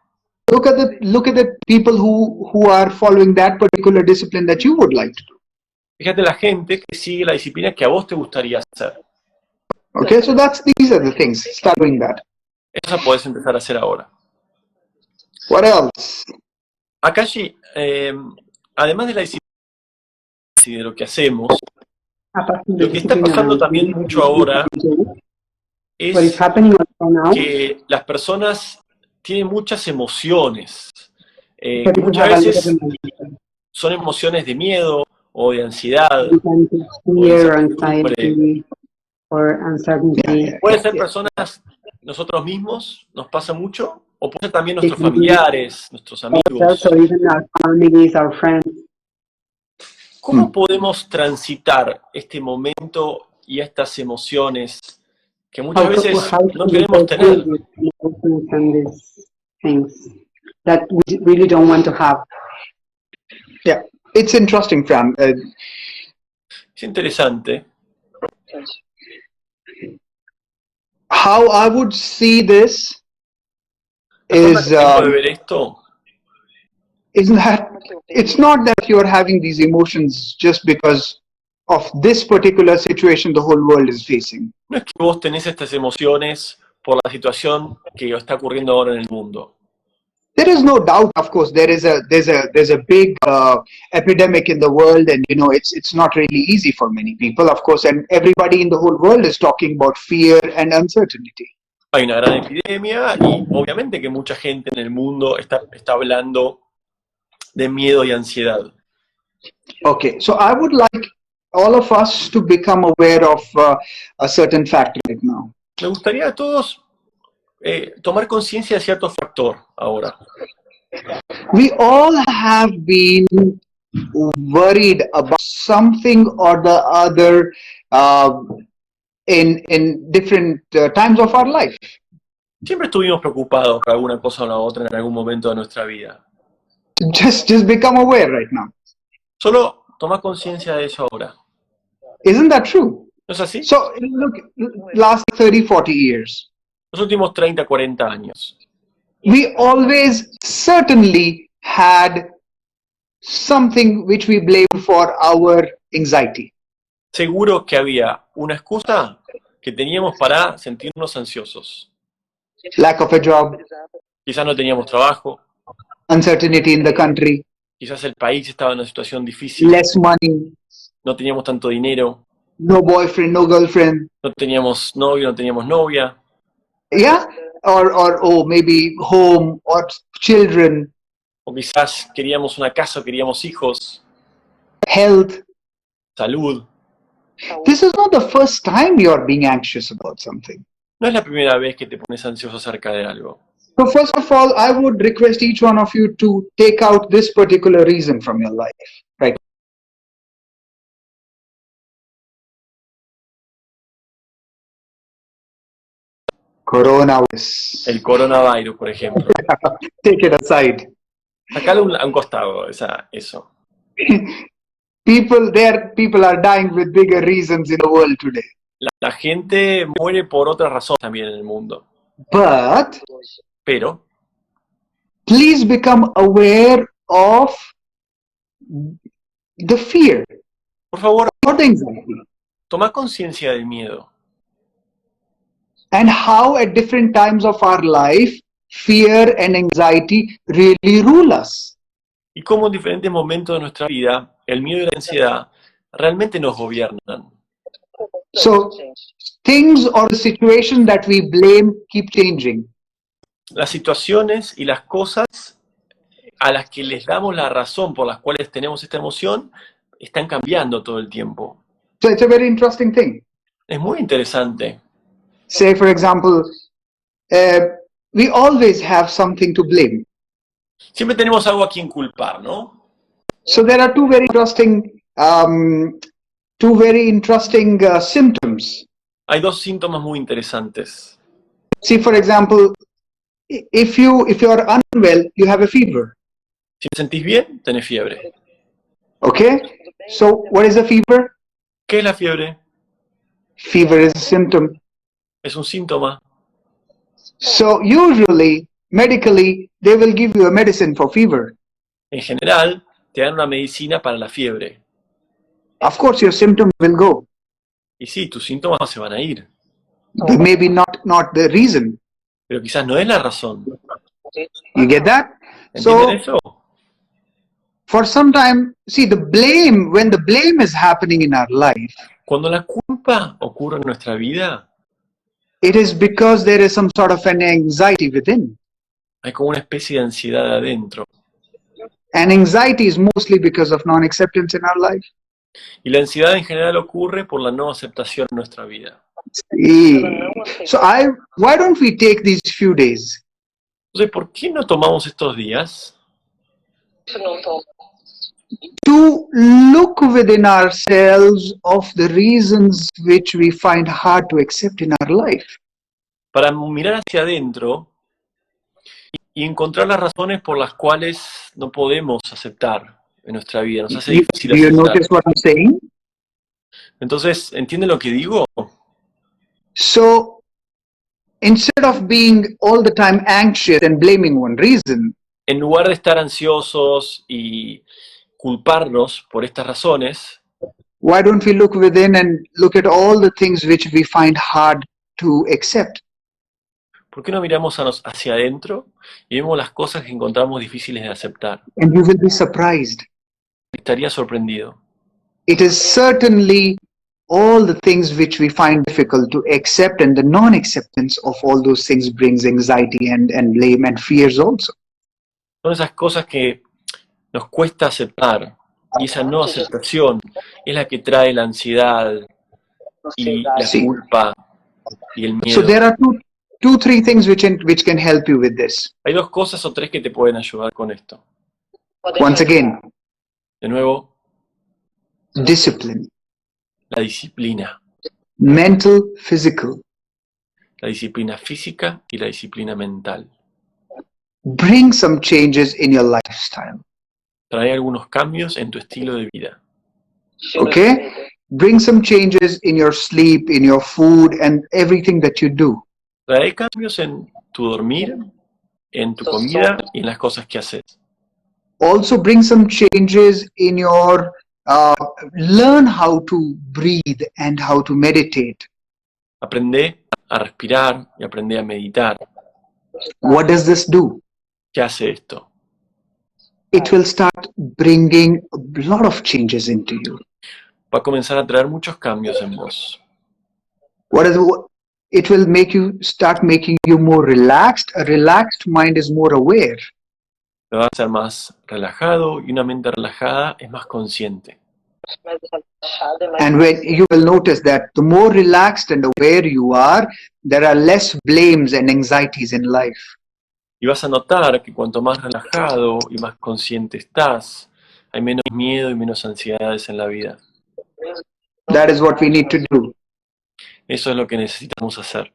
E: Look at the people who are following that particular discipline that you would like to do.
F: Fíjate la gente que sigue la disciplina que a vos te gustaría hacer.
E: Okay, so these are the things. Start doing that.
F: Eso podés empezar a hacer ahora.
E: What else?
F: Akashi, además de la disciplina y de lo que hacemos, lo que está pasando también mucho ahora es que las personas tienen muchas emociones. Que muchas veces son emociones de miedo o de ansiedad. Puede ser personas, nosotros mismos, nos pasa mucho, o puede ser también nuestros familiares, nuestros amigos. ¿Cómo podemos transitar este momento y estas emociones que muchas veces no queremos tener?
G: That we really don't want to have.
E: Yeah, it's interesting, Fran.
F: Es interesante.
E: How I would see this is
F: ver esto
E: isn't that it's not that you're having these emotions just because of this particular situation the whole world is facing.
F: No es que vos tenés estas emociones por la situación que está ocurriendo ahora en el mundo.
E: There is no doubt, of course, there's a big epidemic in the world, and you know it's not really easy for many people, of course, and everybody in the whole world is talking about fear and uncertainty.
F: Hay una gran epidemia y obviamente que mucha gente en el mundo está hablando de miedo y ansiedad.
E: Okay, so I would like all of us to become aware of a certain fact right now.
F: Me gustaría a todos tomar conciencia de cierto factor ahora.
E: We all have been worried about something or the other in different times of our life.
F: Siempre estuvimos preocupados por alguna cosa o la otra en algún momento de nuestra vida.
E: Just become aware right now.
F: Solo toma conciencia de eso ahora.
E: Isn't that true?
F: ¿No es así?
E: So look, last 30, 40 years.
F: Los últimos 30, 40 años.
E: We always certainly had something which we blame for our anxiety.
F: Seguro que había una excusa que teníamos para sentirnos ansiosos.
E: Lack of a job.
F: Quizás no teníamos trabajo.
E: Uncertainty in the country.
F: Quizás el país estaba en una situación difícil.
E: Less money.
F: No teníamos tanto dinero.
E: No boyfriend, no girlfriend.
F: No teníamos novio, no teníamos novia.
E: Yeah, or maybe home or children.
F: O quizás queríamos una casa o queríamos hijos.
E: Health.
F: Salud.
E: This is not the first time you're being anxious about something.
F: No es la primera vez que te pones ansioso acerca de algo.
E: So first of all, I would request each one of you to take out this particular reason from your life, right? Coronavirus.
F: El coronavirus, por ejemplo.
E: Take it aside.
F: Sacalo a un costado, eso.
E: People are dying with bigger reasons in the world today.
F: La gente muere por otras razones también en el mundo. Pero
E: please become aware of the fear.
F: Por favor,
E: or the anxiety.
F: Toma conciencia del miedo.
E: And how at different times of our life, fear and anxiety really rule us.
F: Y cómo en diferentes momentos de nuestra vida, el miedo y la ansiedad realmente nos gobiernan.
E: So, things or the situation that we blame keep changing.
F: Las situaciones y las cosas a las que les damos la razón por las cuales tenemos esta emoción están cambiando todo el tiempo.
E: So it's a very interesting thing.
F: Es muy interesante.
E: Say, for example, we always have something to blame.
F: Siempre tenemos algo a quien culpar, ¿no?
E: So there are two very interesting symptoms.
F: Hay dos síntomas muy interesantes.
E: See, for example, if you are unwell, you have a fever.
F: Si te sentís bien, tenés fiebre.
E: Okay? So what is a fever?
F: ¿Qué es la fiebre?
E: Fever is a symptom.
F: Es un síntoma.
E: So usually, medically, they will give you a medicine for fever.
F: En general, te dan una medicina para la fiebre.
E: Of course, your symptoms will go.
F: Y sí, tus síntomas se van a ir.
E: They may be not the reason.
F: Pero quizás no es la razón.
E: You get that?
F: ¿Entienden
E: So
F: eso?
E: for some time, see when the blame is happening in our life,
F: Cuando la culpa ocurre en nuestra vida,
E: it is because there is some sort of an anxiety within.
F: hay como una especie de ansiedad adentro.
E: And anxiety is mostly because of non-acceptance in our life.
F: Y la ansiedad en general ocurre por la no aceptación en nuestra vida.
E: So why don't we take these few days
F: Entonces, ¿por qué no tomamos estos días
E: to look within ourselves of the reasons which we find hard to accept in our life?
F: para mirar hacia adentro y encontrar las razones por las cuales no podemos aceptar en nuestra vida? Nos hace difícil
E: Do you
F: aceptar.
E: notice what I'm saying?
F: Entonces, ¿entienden lo que digo?
E: So instead of being all the time anxious and blaming one reason,
F: En lugar de estar ansiosos y culparnos por estas razones,
E: why don't we look within and look at all the things which we find hard to accept?
F: ¿por qué no miramos hacia adentro y vemos las cosas que encontramos difíciles de aceptar?
E: And you will be surprised.
F: Estaría sorprendido.
E: It is certainly all the things which we find difficult to accept, and the non-acceptance of all those things brings anxiety and blame and fears also.
F: Son esas cosas que nos cuesta aceptar, y esa no aceptación es la que trae la ansiedad y la culpa y el miedo.
E: So there are three things which can help you with this.
F: Hay dos cosas o tres que te pueden ayudar con esto.
E: Once again,
F: De nuevo,
E: discipline,
F: la disciplina.
E: mental, physical.
F: La disciplina física y la disciplina mental.
E: Bring some changes in your lifestyle.
F: Trae algunos cambios en tu estilo de vida.
E: Okay? Bring some changes in your sleep, in your food, and everything that you do.
F: Trae cambios en tu dormir, en tu comida y en las cosas que haces.
E: Also bring some changes in your learn how to breathe and how to meditate.
F: Aprende a respirar y aprende a meditar.
E: What does this do?
F: ¿Qué hace esto?
E: It will start bringing a lot of changes into you.
F: Va a comenzar a traer muchos cambios en vos.
E: It will start making you more relaxed. A relaxed mind is more aware.
F: Te va a hacer más relajado y una mente relajada es más consciente.
E: And when you will notice that the more relaxed and aware you are, there are less blames and anxieties in life.
F: Y vas a notar que cuanto más relajado y más consciente estás, hay menos miedo y menos ansiedades en la vida.
E: That is what we need to do.
F: Eso es lo que necesitamos hacer.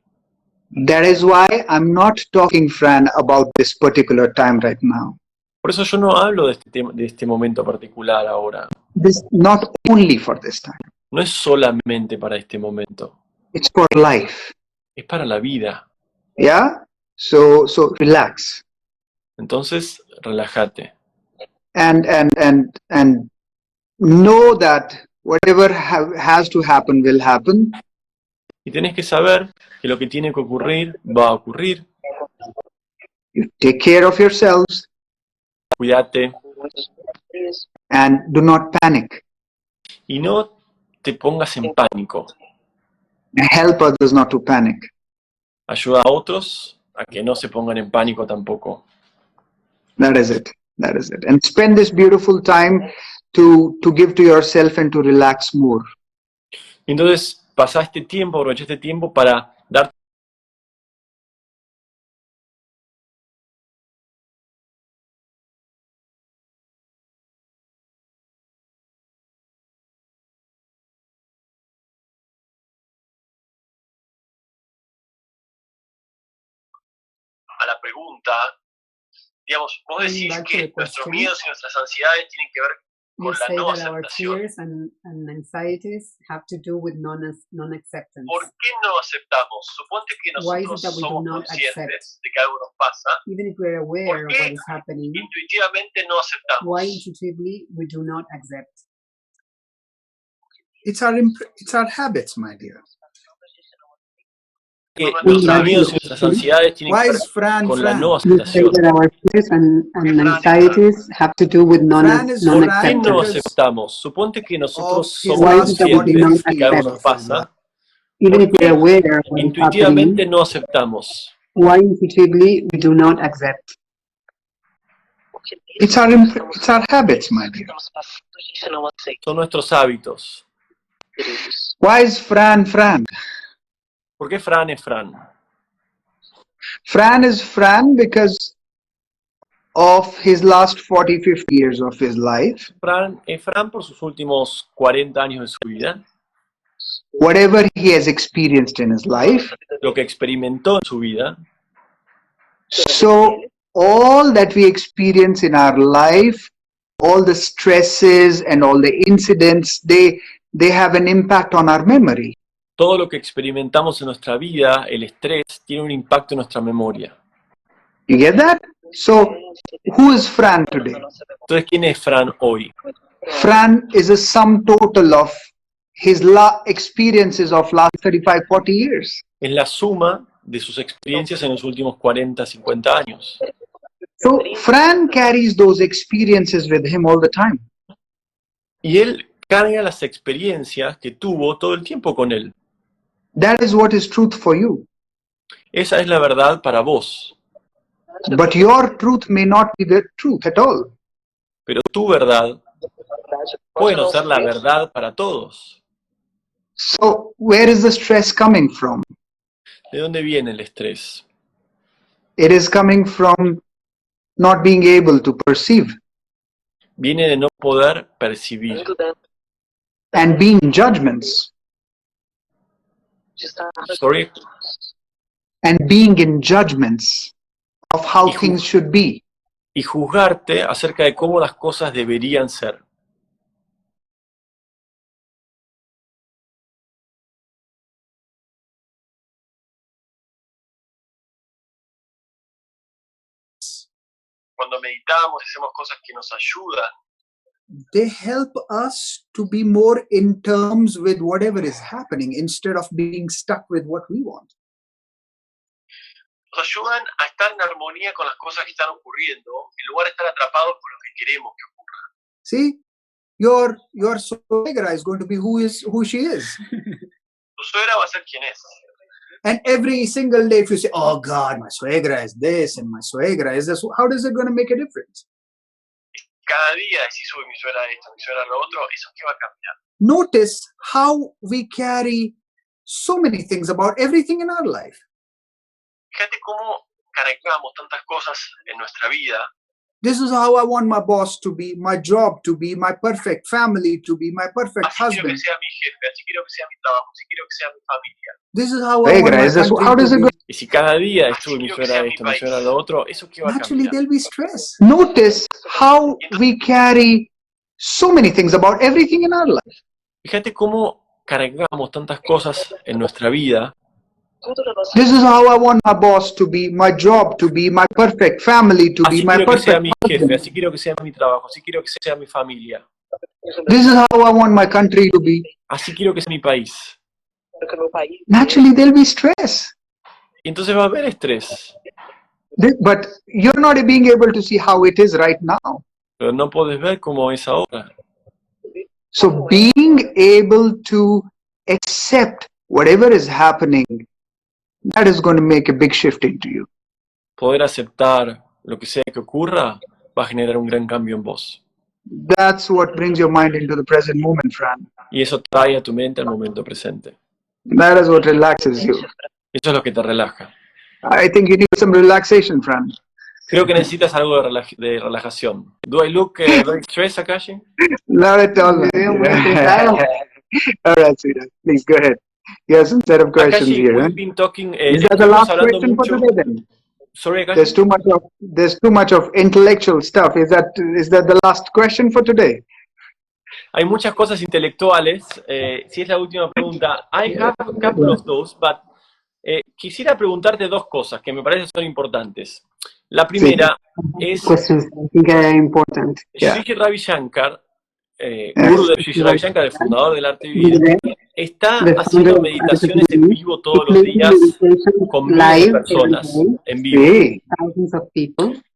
E: That is why I'm not talking, Fran, about this particular time right now.
F: Por eso yo no hablo de este momento particular ahora.
E: This not only for this time.
F: No es solamente para este momento.
E: It's for life.
F: Es para la vida.
E: Yeah? So relax.
F: Entonces, relájate.
E: And know that whatever has to happen will happen.
F: Y tenés que saber que lo que tiene que ocurrir va a ocurrir.
E: You take care of yourselves.
F: Cuídate.
E: And do not panic.
F: Y no te pongas en pánico.
E: Help others not to panic.
F: Ayuda a otros a que no se pongan en pánico tampoco.
E: That is it. That is it. And spend this beautiful time to give to yourself and to relax more.
F: Entonces, aprovecha este tiempo para dar a la pregunta, digamos, vos decís que nuestros miedos y nuestras ansiedades tienen que ver
C: con la
G: say
C: no
G: that our
C: aceptación.
G: fears and anxieties have to do with non-acceptance.
C: ¿Por qué no aceptamos? Suponte que
G: Why is it
C: nosotros
G: that we do
C: somos
G: not
C: conscientes de que algo nos pasa,
G: Even if we're aware
C: ¿por
G: of
C: qué
G: what is happening,
C: intuitivamente no aceptamos?
G: why intuitively we do not accept?
B: It's our habits, my dear.
F: Que nuestros miedos y nuestras ansiedades tienen
B: Why
F: que ver
B: is Fran
F: con la
B: Fran?
F: no
G: You say
F: aceptación.
G: that our fears and anxieties have to do with
B: Fran is
F: ¿Por qué
B: Fran
F: no
B: because
F: aceptamos? Suponte que nosotros
B: of his
F: somos
G: Why is
B: last
G: it that we do
F: conscientes
G: not
F: de que algo
G: accept?
F: nos pasa.
G: Even if
F: ¿Por
G: we're
F: qué
G: aware of what is
F: intuitivamente
G: happening,
F: no aceptamos?
G: why intuitively we do not accept?
E: It's our habits, my dear.
F: Son nuestros hábitos.
E: Why is Fran Fran?
F: ¿Por qué Fran es Fran?
E: Fran is Fran because of his last 40, 50 years of his life.
F: Fran es Fran por sus últimos 40 años de su vida.
E: Whatever he has experienced in his life.
F: Lo que experimentó en su vida.
E: So all that we experience in our life, all the stresses and all the incidents, they have an impact on our memory.
F: Todo lo que experimentamos en nuestra vida, el estrés, tiene un impacto en nuestra memoria.
E: You get that? So who is Fran today?
F: Entonces, ¿quién es Fran hoy?
E: Fran is a sum total of his experiences of last 35, 40 years.
F: Es la suma de sus experiencias en los últimos 40, 50 años.
E: So Fran carries those experiences with him all the time.
F: Y él carga las experiencias que tuvo todo el tiempo con él.
E: That is what is truth for you.
F: Esa es la verdad para vos.
E: But your truth may not be the truth at all.
F: Pero tu verdad puede no ser la verdad para todos.
E: So where is the stress coming from?
F: ¿De dónde viene el estrés?
E: It is coming from not being able to perceive.
F: Viene de no poder percibir.
E: And being judgments.
F: Sorry.
E: And being in judgments of how things should be.
F: Y juzgarte acerca de cómo las cosas deberían ser.
C: Cuando meditamos, hacemos cosas que nos ayudan.
B: They help us to be more in terms with whatever is happening instead of being stuck with what we want.
C: Nos ayudan a estar en armonía con las cosas que están ocurriendo, en lugar de estar atrapados con lo que queremos que ocurra.
B: See, your suegra is going to be who she is.
C: Tu suegra va a ser quien es.
B: And every single day, if you say, "Oh God, my suegra is this and my suegra is this," how is it going to make a difference?
C: Cada día decís, uy, mi suegra esto, mi suegra lo otro, ¿eso qué va a cambiar?
B: Notice how we carry so many things about everything in our life.
C: Fíjate cómo cargamos tantas cosas en nuestra vida.
B: This is how I want my boss to be, my job to be, my perfect family to be, my perfect
C: Así quiero que
B: husband.
C: sea mi jefe, así quiero que sea mi trabajo, así quiero que sea mi familia.
B: This is how I want my
E: How does
B: country
E: it
B: to
E: go?
B: be.
F: Y si cada día
C: Así
F: estuve mi
C: quiero que
F: suegra
C: sea mi
F: esto, mi
C: país.
F: suegra lo otro, ¿eso qué va a
B: Naturally,
F: cambiar?
B: there'll be stress.
E: Notice how we carry so many things about everything in our life.
F: Fíjate cómo cargamos tantas cosas en nuestra vida.
E: This is how I want my boss to be, my job to be, my perfect family to be,
F: Así
E: my
F: quiero que sea
E: perfect
F: mi jefe,
E: husband.
F: así quiero que sea mi trabajo, así quiero que sea mi familia.
E: This is how I want my country to be.
F: Así quiero que sea mi país.
E: Naturally, there'll be stress.
F: Y entonces va a haber estrés.
E: But you're not being able to see how it is right now.
F: Pero no puedes ver cómo es ahora.
E: So being able to accept whatever is happening, that is going to make a big shift into you.
F: Poder aceptar lo que sea que ocurra va a generar un gran cambio en vos.
E: That's what brings your mind into the present moment, Fran.
F: Y eso trae a tu mente al momento presente.
E: That is what relaxes you.
F: Eso es lo que te relaja.
E: I think you need some relaxation, Fran.
F: Creo que necesitas algo de relajación. Do I look very stressed, Akash?
E: Not at all. All right, sweetheart. Please go ahead. You have some set of questions
F: Akash,
E: here.
F: we've been talking.
E: Is that the
F: estuvimos
E: last
F: hablando
E: question for
F: mucho.
E: today then?
F: Sorry, Akash.
E: There's too much of intellectual stuff. Is that the last question for today?
F: Hay muchas cosas intelectuales. Si es la última pregunta, I have a couple of those, but quisiera preguntarte dos cosas que me parecen son importantes. La primera es Sri Ravi Shankar, Guru de Sri Ravi Shankar, el fundador del arte vivir, está haciendo meditaciones en vivo todos los días con miles de personas en vivo.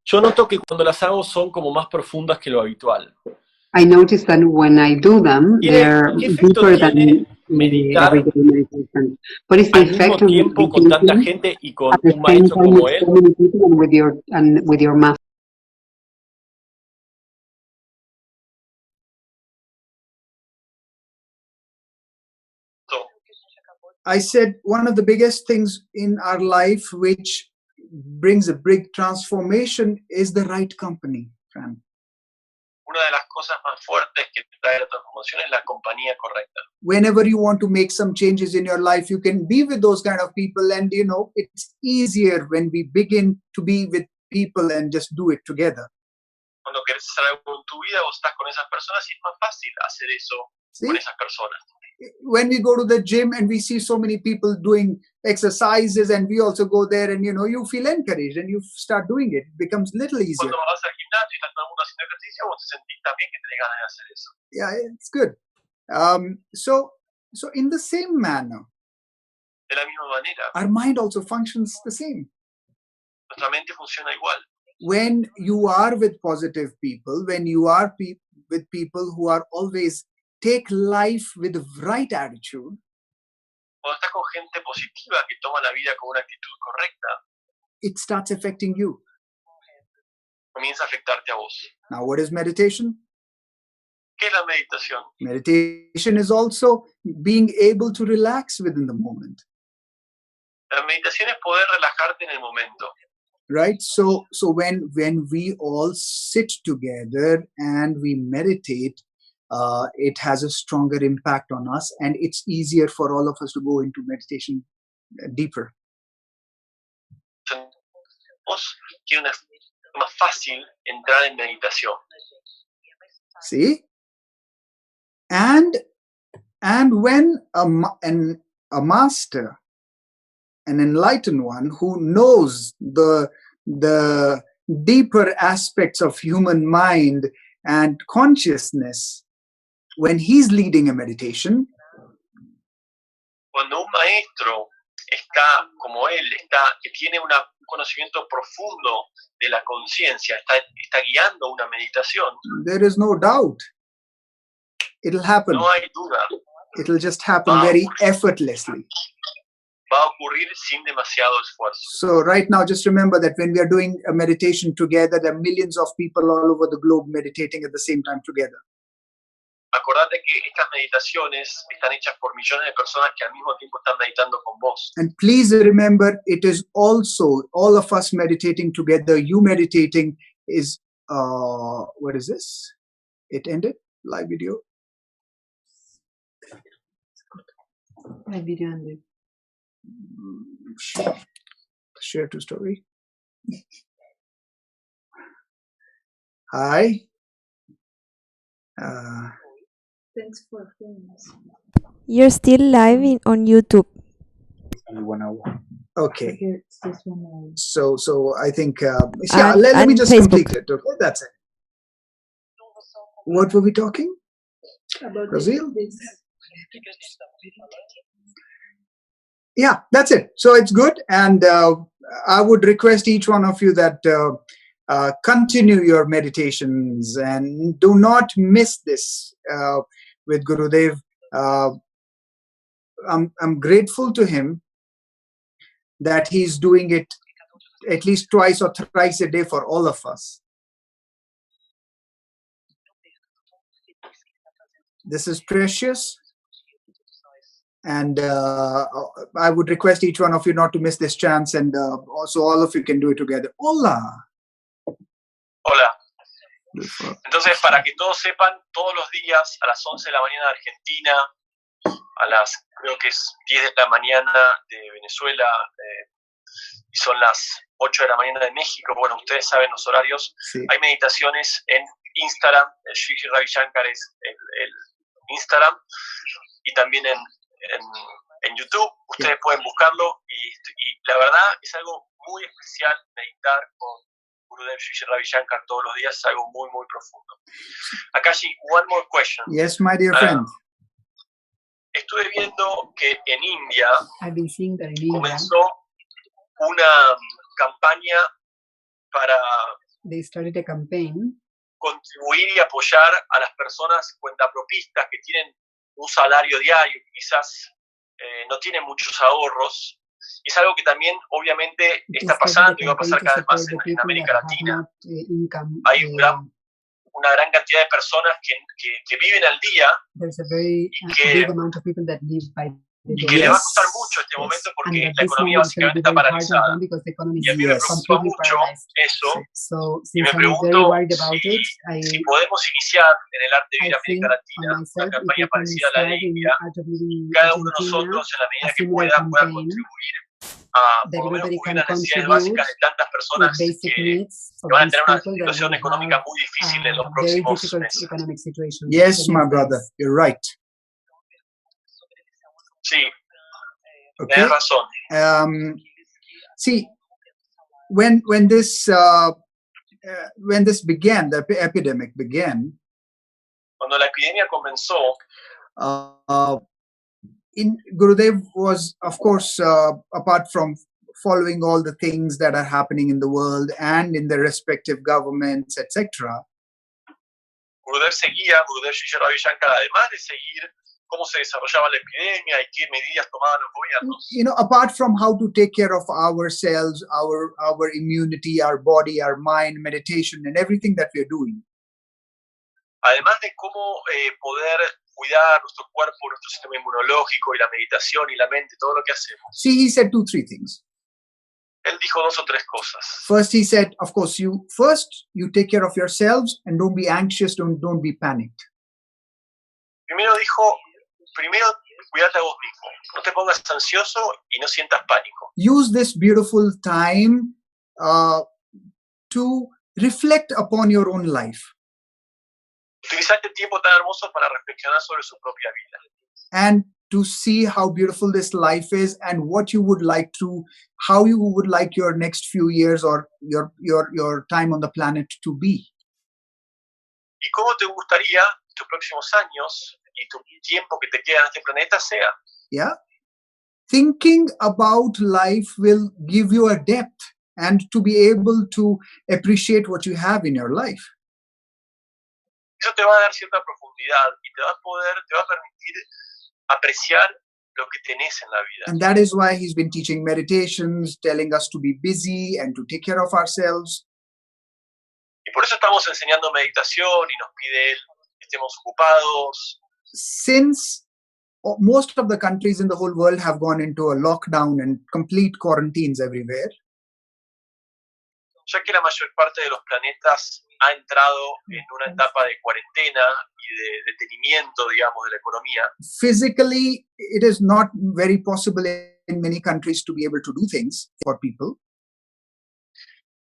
F: Yo noto que cuando las hago son como más profundas que lo habitual.
G: I notice that when I do them, they're
F: ¿Qué efecto
G: deeper than
F: tiene meditar
G: everyday meditation. What is the
F: al mismo
G: effect of
F: tiempo con tanta
G: meditation
F: gente y con
G: at the
F: un
G: same
F: maestro
G: time
F: como
G: with
F: él?
G: so many people and with your master?
B: I said one of the biggest things in our life which brings a big transformation is the right company, Fran.
C: Una de las cosas más fuertes que trae la transformación es la compañía correcta.
B: Whenever you want to make some changes in your life, you can be with those kind of people, and it's easier when we begin to be with people and just do it together.
C: Cuando querés hacer algo en tu vida, vos estás con esas personas y es más fácil hacer eso con esas personas.
B: When we go to the gym and we see so many people doing exercises and we also go there and you feel encouraged and you start doing it. It becomes a little easier.
C: Cuando vas al gimnasio y está todo el mundo haciendo ejercicio, vos te sentís también que tenés ganas de hacer eso.
B: Yeah, it's good. So in the same manner,
C: de la misma manera,
B: our mind also functions the same.
C: Nuestra mente funciona igual.
B: When you are with positive people, when you are with people who are always take life with the right attitude,
C: cuando estás con gente positiva que toma la vida con una actitud correcta,
B: it starts affecting you.
C: Comienza a afectarte a vos.
B: Now, what is meditation?
C: ¿Qué es la meditación?
B: Meditation is also being able to relax within the moment.
C: La meditación es poder relajarte en el momento.
B: Right? So when we all sit together and we meditate, it has a stronger impact on us, and it's easier for all of us to go into meditation deeper.
C: Que es más fácil entrar en meditación.
B: See? And when a master, an enlightened one who knows the deeper aspects of human mind and consciousness, when he's leading a meditation,
C: cuando un maestro está como él, que tiene un conocimiento profundo de la conciencia, está guiando una meditación,
B: there is no doubt. It'll happen.
C: No hay duda.
B: It'll just happen very effortlessly.
C: Va a ocurrir sin demasiado esfuerzo.
B: So right now, just remember that when we are doing a meditation together, there are millions of people all over the globe meditating at the same time together.
C: Acordate que estas meditaciones están hechas por millones de personas que al mismo tiempo están meditando con vos.
B: And please remember, it is also all of us meditating together. You meditating is, what is this? It ended? Live video?
G: Live video ended.
B: Share to story. Hi.
H: Thanks for films.
I: You're still live on YouTube.
A: Only 1 hour.
B: Okay.
H: It's just 1 hour.
B: So I think let me just
I: Facebook.
B: complete it. Okay, that's it. What were we talking?
H: About
B: Brazil?
H: this.
B: Yeah, that's it. So it's good, and I would request each one of you that continue your meditations and do not miss this with Gurudev. I'm grateful to him that he's doing it at least twice or thrice a day for all of us. This is precious. And I would request each one of you not to miss this chance, and also all of you can do it together. Hola.
C: Hola. Entonces, para que todos sepan, todos los días a las 11 de la mañana de Argentina, a las, creo que es 10 de la mañana de Venezuela, y son las 8 de la mañana de México, bueno, ustedes saben los horarios,
B: Sí.
C: hay meditaciones en Instagram, Sri Ravi Shankar es el Instagram, y también en YouTube. Ustedes pueden buscarlo, y la verdad es algo muy especial meditar con Gurudev Sri Ravi Shankar todos los días, es algo muy, muy profundo. Akashi, one more question.
B: Yes, my dear friend.
C: Estuve viendo que en India
G: I've been seeing that in India,
C: comenzó una campaña para
G: they started a campaign
C: contribuir y apoyar a las personas cuentapropistas que tienen un salario diario, quizás no tienen muchos ahorros. Es algo que también obviamente está pasando y va a pasar cada vez más en América Latina. Hay una gran cantidad de personas que viven al día
G: There's a very
C: y que
G: big amount of people that live by the
C: y
G: day.
C: que le va a costar mucho este momento porque la economía básicamente está paralizada. Y a mí me preocupa mucho eso,
G: So
C: y
G: since
C: me
G: I'm very
C: pregunto
G: worried about it,
C: si podemos iniciar en el arte de
G: I
C: vivir
G: think
C: América
G: on
C: Latina una
G: myself, if
C: campaña
G: we can
C: parecida a la de
G: start in
C: India,
G: Art of Living
C: cada uno de
G: Argentina,
C: nosotros en la medida
G: a
C: que
G: similar
C: pueda
G: campaign
C: contribuir a
G: that
C: por lo menos
G: everybody
C: cubrir
G: can
C: las necesidades
G: contribute
C: básicas de tantas
G: with
C: personas
G: basic
C: que
G: needs of
C: van a
G: these
C: tener una
G: people that
C: situación
G: will
C: económica
G: have
C: muy difícil en los
G: a very
C: próximos
G: difficult
C: meses.
G: economic situation.
B: Yes,
G: the
B: my
G: next
B: brother,
G: days.
B: you're right.
C: Sí,
B: Okay.
C: tienes razón.
B: See, when this began, the epidemic began,
C: Cuando la epidemia comenzó,
B: Gurudev was, of course, apart from following all the things that are happening in the world and in the respective governments, etc.
C: Gurudev Sri Ravi Shankar, además de seguir cómo se desarrollaba la epidemia y qué medidas tomaban los gobiernos.
B: You know, apart from how to take care of ourselves, our immunity, our body, our mind, meditation, and everything that we're doing.
C: Además de cómo poder cuidar nuestro cuerpo, nuestro sistema inmunológico y la meditación y la mente, todo lo que hacemos.
B: See, he said 2, 3 things.
C: Él dijo 2 o 3 cosas.
B: First, he said, of course, you take care of yourselves and don't be anxious, don't be panicked.
C: Primero dijo, cuídate a vos mismo. No te pongas ansioso y no sientas pánico.
B: Use this beautiful time to reflect upon your own life.
C: Utiliza este tiempo tan hermoso para reflexionar sobre su propia vida.
B: And to see how beautiful this life is and what you would like to, how you would like your next few years or your time on the planet to be.
C: Y cómo te gustaría tus próximos años y tu tiempo que te queda en este planeta sea.
B: Yeah. Thinking about life will give you a depth and to be able to appreciate what you have in your life.
C: Eso te va a dar cierta profundidad y te va a permitir apreciar lo que tenés en la vida.
B: And that is why he's been teaching meditations, telling us to be busy and to take care of ourselves.
C: Y por eso estamos enseñando meditación y nos pide él que estemos ocupados.
B: Since most of the countries in the whole world have gone into a lockdown and complete quarantines everywhere,
C: ya que la mayor parte de los planetas ha entrado en una etapa de cuarentena y de detenimiento, digamos, de la economía.
B: Physically, it is not very possible in many countries to be able to do things for people.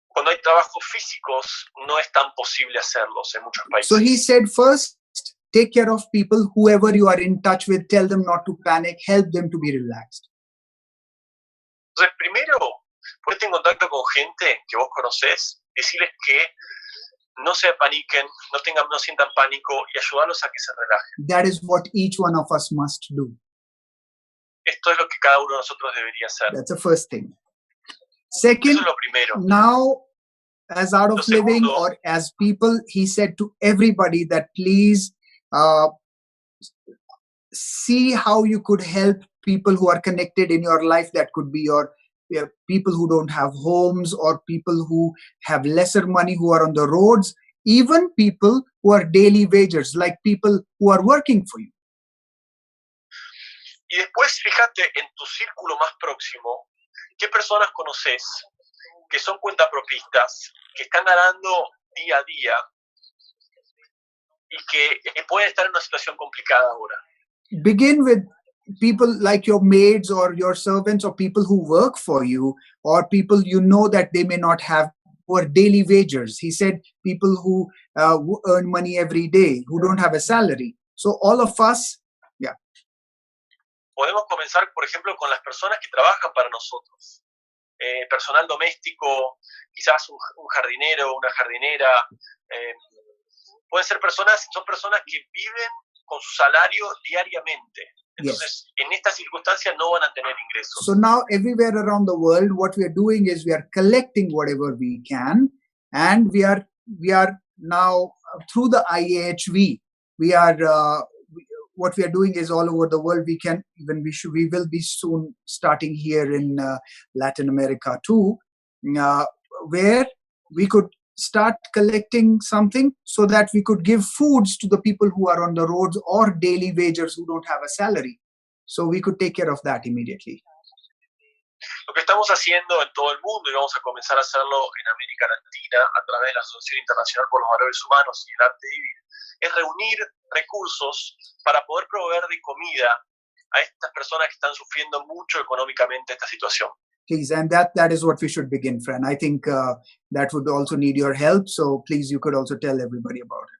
C: Cuando hay trabajos físicos, no es tan posible hacerlos en muchos países.
B: So he said, first, take care of people, whoever you are in touch with, tell them not to panic, help them to be relaxed.
C: Entonces, primero, ponete en contacto con gente que vos conocés, decirles que no se paniquen, no sientan pánico y ayudarlos a que se relajen.
B: That is what each one of us must do.
C: Esto es lo que cada uno de nosotros debería hacer.
B: That's the first thing. Second,
C: Eso es lo primero.
B: now, as Art of Living
C: segundo,
B: or as people, he said to everybody that please see how you could help people who are connected in your life. That could be your people who don't have homes or people who have lesser money who are on the roads, even people who are daily wagers, like people who are working for you.
C: Y después fíjate en tu círculo más próximo, qué personas conoces que son cuentapropistas, que están ganando día a día y que pueden estar en una situación complicada ahora.
B: Begin with people like your maids or your servants or people who work for you or people you know that they may not have who are daily wagers. He said people who earn money every day, who don't have a salary. So all of us, yeah.
F: Podemos comenzar, por ejemplo, con las personas que trabajan para nosotros. Personal doméstico, quizás un jardinero, una jardinera. Pueden ser personas, son personas que viven con su salario diariamente. Entonces, en estas circunstancias no van a tener ingresos.
B: So now everywhere around the world, what we are doing is we are collecting whatever we can, and we are now through the IAHV, what we are doing is all over the world. We will be soon starting here in Latin America too, where we could start collecting something so that we could give foods to the people who are on the roads or daily wagers who don't have a salary. So we could take care of that immediately.
F: Lo que estamos haciendo en todo el mundo, y vamos a comenzar a hacerlo en América Latina a través de la Asociación Internacional por los Valores Humanos y el Arte de Vivir, es reunir recursos para poder proveer de comida a estas personas que están sufriendo mucho económicamente esta situación.
B: Please, and that is what we should begin, friend. I think that would also need your help, so please, you could also tell everybody about it.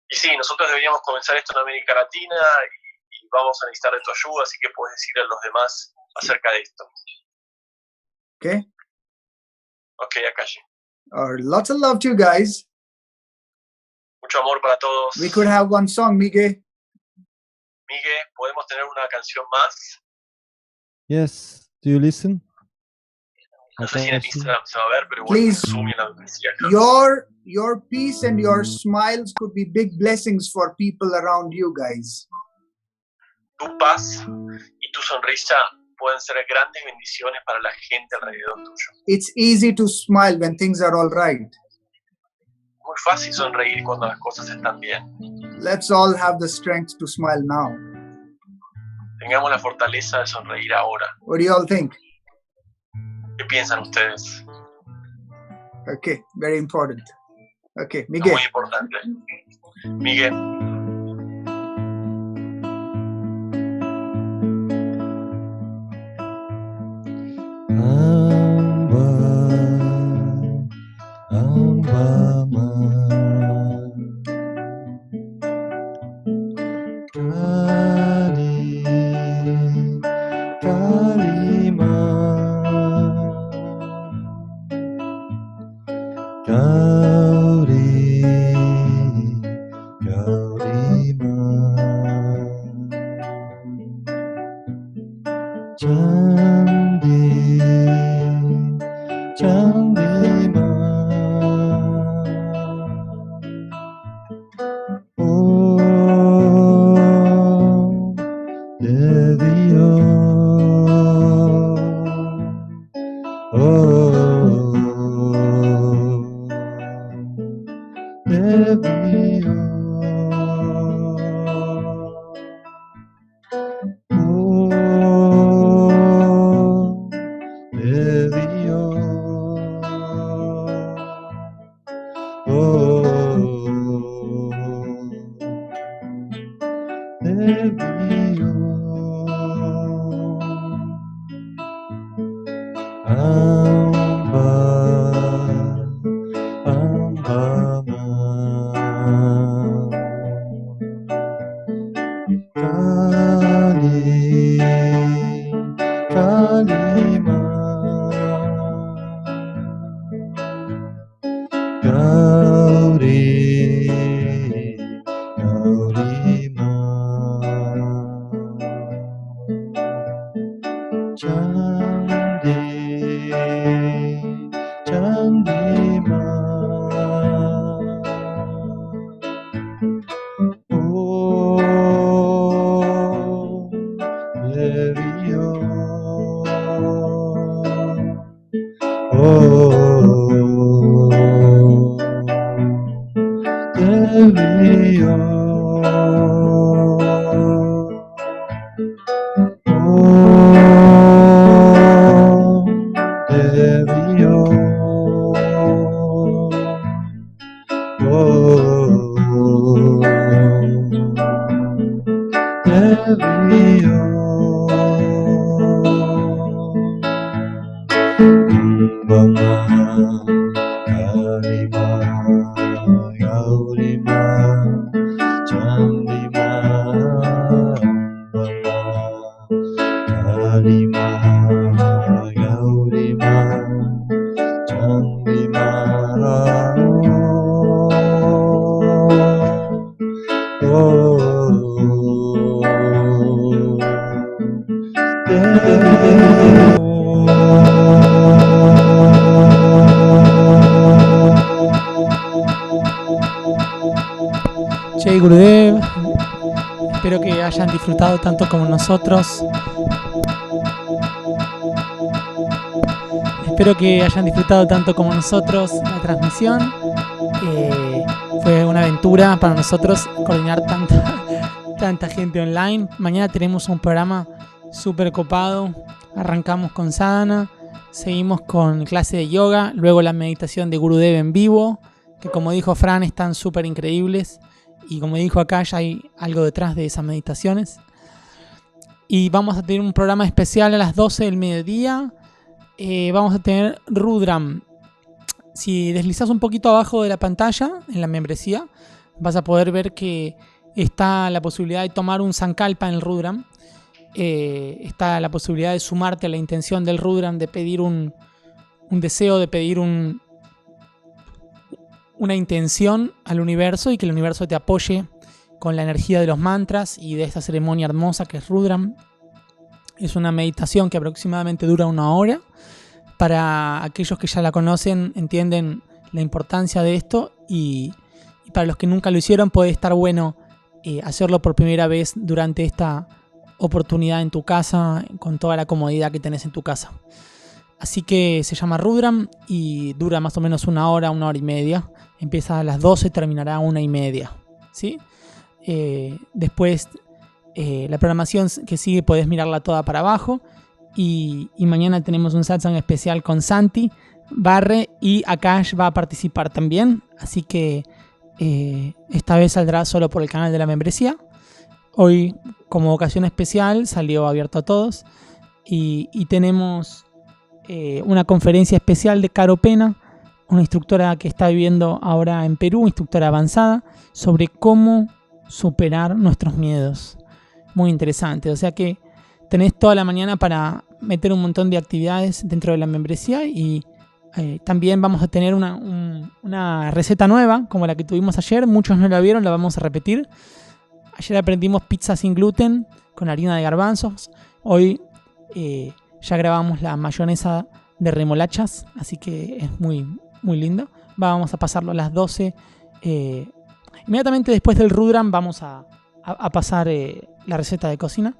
F: Y sí, nosotros deberíamos comenzar esto en América Latina y vamos a necesitar de tu ayuda, así que puedes decirle a los demás acerca de esto.
B: Okay?
F: Okay, Akash.
B: Lots of love to you guys.
F: Mucho amor para todos.
B: We could have one song, Miguel.
F: Miguel, ¿podemos tener una canción más?
J: Yes. Do you listen?
F: No sé si en el Instagram se va a ver, pero igual
B: Please,
F: Zoom y en la decía.
B: your peace and your smiles could be big blessings for people around you guys.
F: Tu paz y tu sonrisa pueden ser grandes bendiciones para la gente alrededor tuyo.
B: It's easy to smile when things are all right.
F: Muy fácil sonreír cuando las cosas están bien.
B: Let's all have the strength to smile now.
F: Tengamos la fortaleza de sonreír ahora.
B: What do you all think?
F: ¿Qué piensan ustedes?
B: Okay, very important. Okay,
F: Es
B: Miguel.
F: muy importante. Miguel.
J: Bye.
D: Jai Gurudev. Espero que hayan disfrutado tanto como nosotros. Espero que hayan disfrutado tanto como nosotros la transmisión. Fue una aventura para nosotros coordinar tanta gente online. Mañana tenemos un programa súper copado. Arrancamos con sadhana, seguimos con clase de yoga, luego la meditación de Gurudev en vivo, que como dijo Fran están súper increíbles. Y como dijo Akash, hay algo detrás de esas meditaciones. Y vamos a tener un programa especial a las 12 del mediodía. Vamos a tener Rudram. Si deslizas un poquito abajo de la pantalla, en la membresía, vas a poder ver que está la posibilidad de tomar un sankalpa en el Rudram. Está la posibilidad de sumarte a la intención del Rudram, de pedir un deseo, de pedir una intención al universo y que el universo te apoye con la energía de los mantras y de esta ceremonia hermosa que es Rudram. Es una meditación que aproximadamente dura 1 hora. Para aquellos que ya la conocen, entienden la importancia de esto y para los que nunca lo hicieron puede estar bueno hacerlo por primera vez durante esta oportunidad en tu casa, con toda la comodidad que tenés en tu casa. Así que se llama Rudram y dura más o menos 1 hora, 1 hora y media. Empieza a las 12, terminará a 1:30. ¿Sí? Después la programación que sigue podés mirarla toda para abajo. Y mañana tenemos un satsang especial con Santi, Barre y Akash va a participar también. Así que esta vez saldrá solo por el canal de la membresía. Hoy, como ocasión especial, salió abierto a todos. Y tenemos una conferencia especial de Caro Pena, una instructora que está viviendo ahora en Perú, instructora avanzada, sobre cómo superar nuestros miedos. Muy interesante, o sea que tenés toda la mañana para meter un montón de actividades dentro de la membresía y también vamos a tener una receta nueva, como la que tuvimos ayer. Muchos no la vieron, la vamos a repetir. Ayer aprendimos pizza sin gluten con harina de garbanzos. Hoy ya grabamos la mayonesa de remolachas, así que es muy, muy lindo. Vamos a pasarlo a las 12. Inmediatamente después del Rudram vamos a pasar la receta de cocina.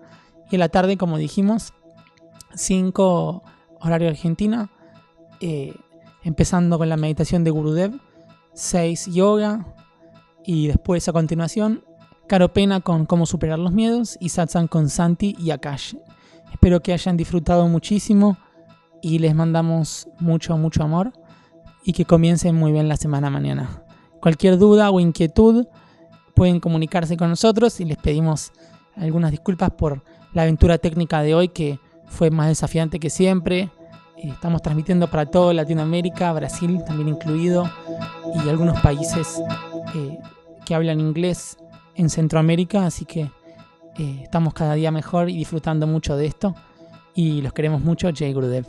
D: Y en la tarde, como dijimos, 5 horario Argentina, empezando con la meditación de Gurudev, 6 yoga y después a continuación Caro Pena con cómo superar los miedos y satsang con Santi y Akash. Espero que hayan disfrutado muchísimo y les mandamos mucho, mucho amor y que comiencen muy bien la semana mañana. Cualquier duda o inquietud pueden comunicarse con nosotros y les pedimos algunas disculpas por la aventura técnica de hoy que fue más desafiante que siempre. Estamos transmitiendo para toda Latinoamérica, Brasil también incluido y algunos países que hablan inglés en Centroamérica, así que estamos cada día mejor y disfrutando mucho de esto y los queremos mucho. Jai Gurudev.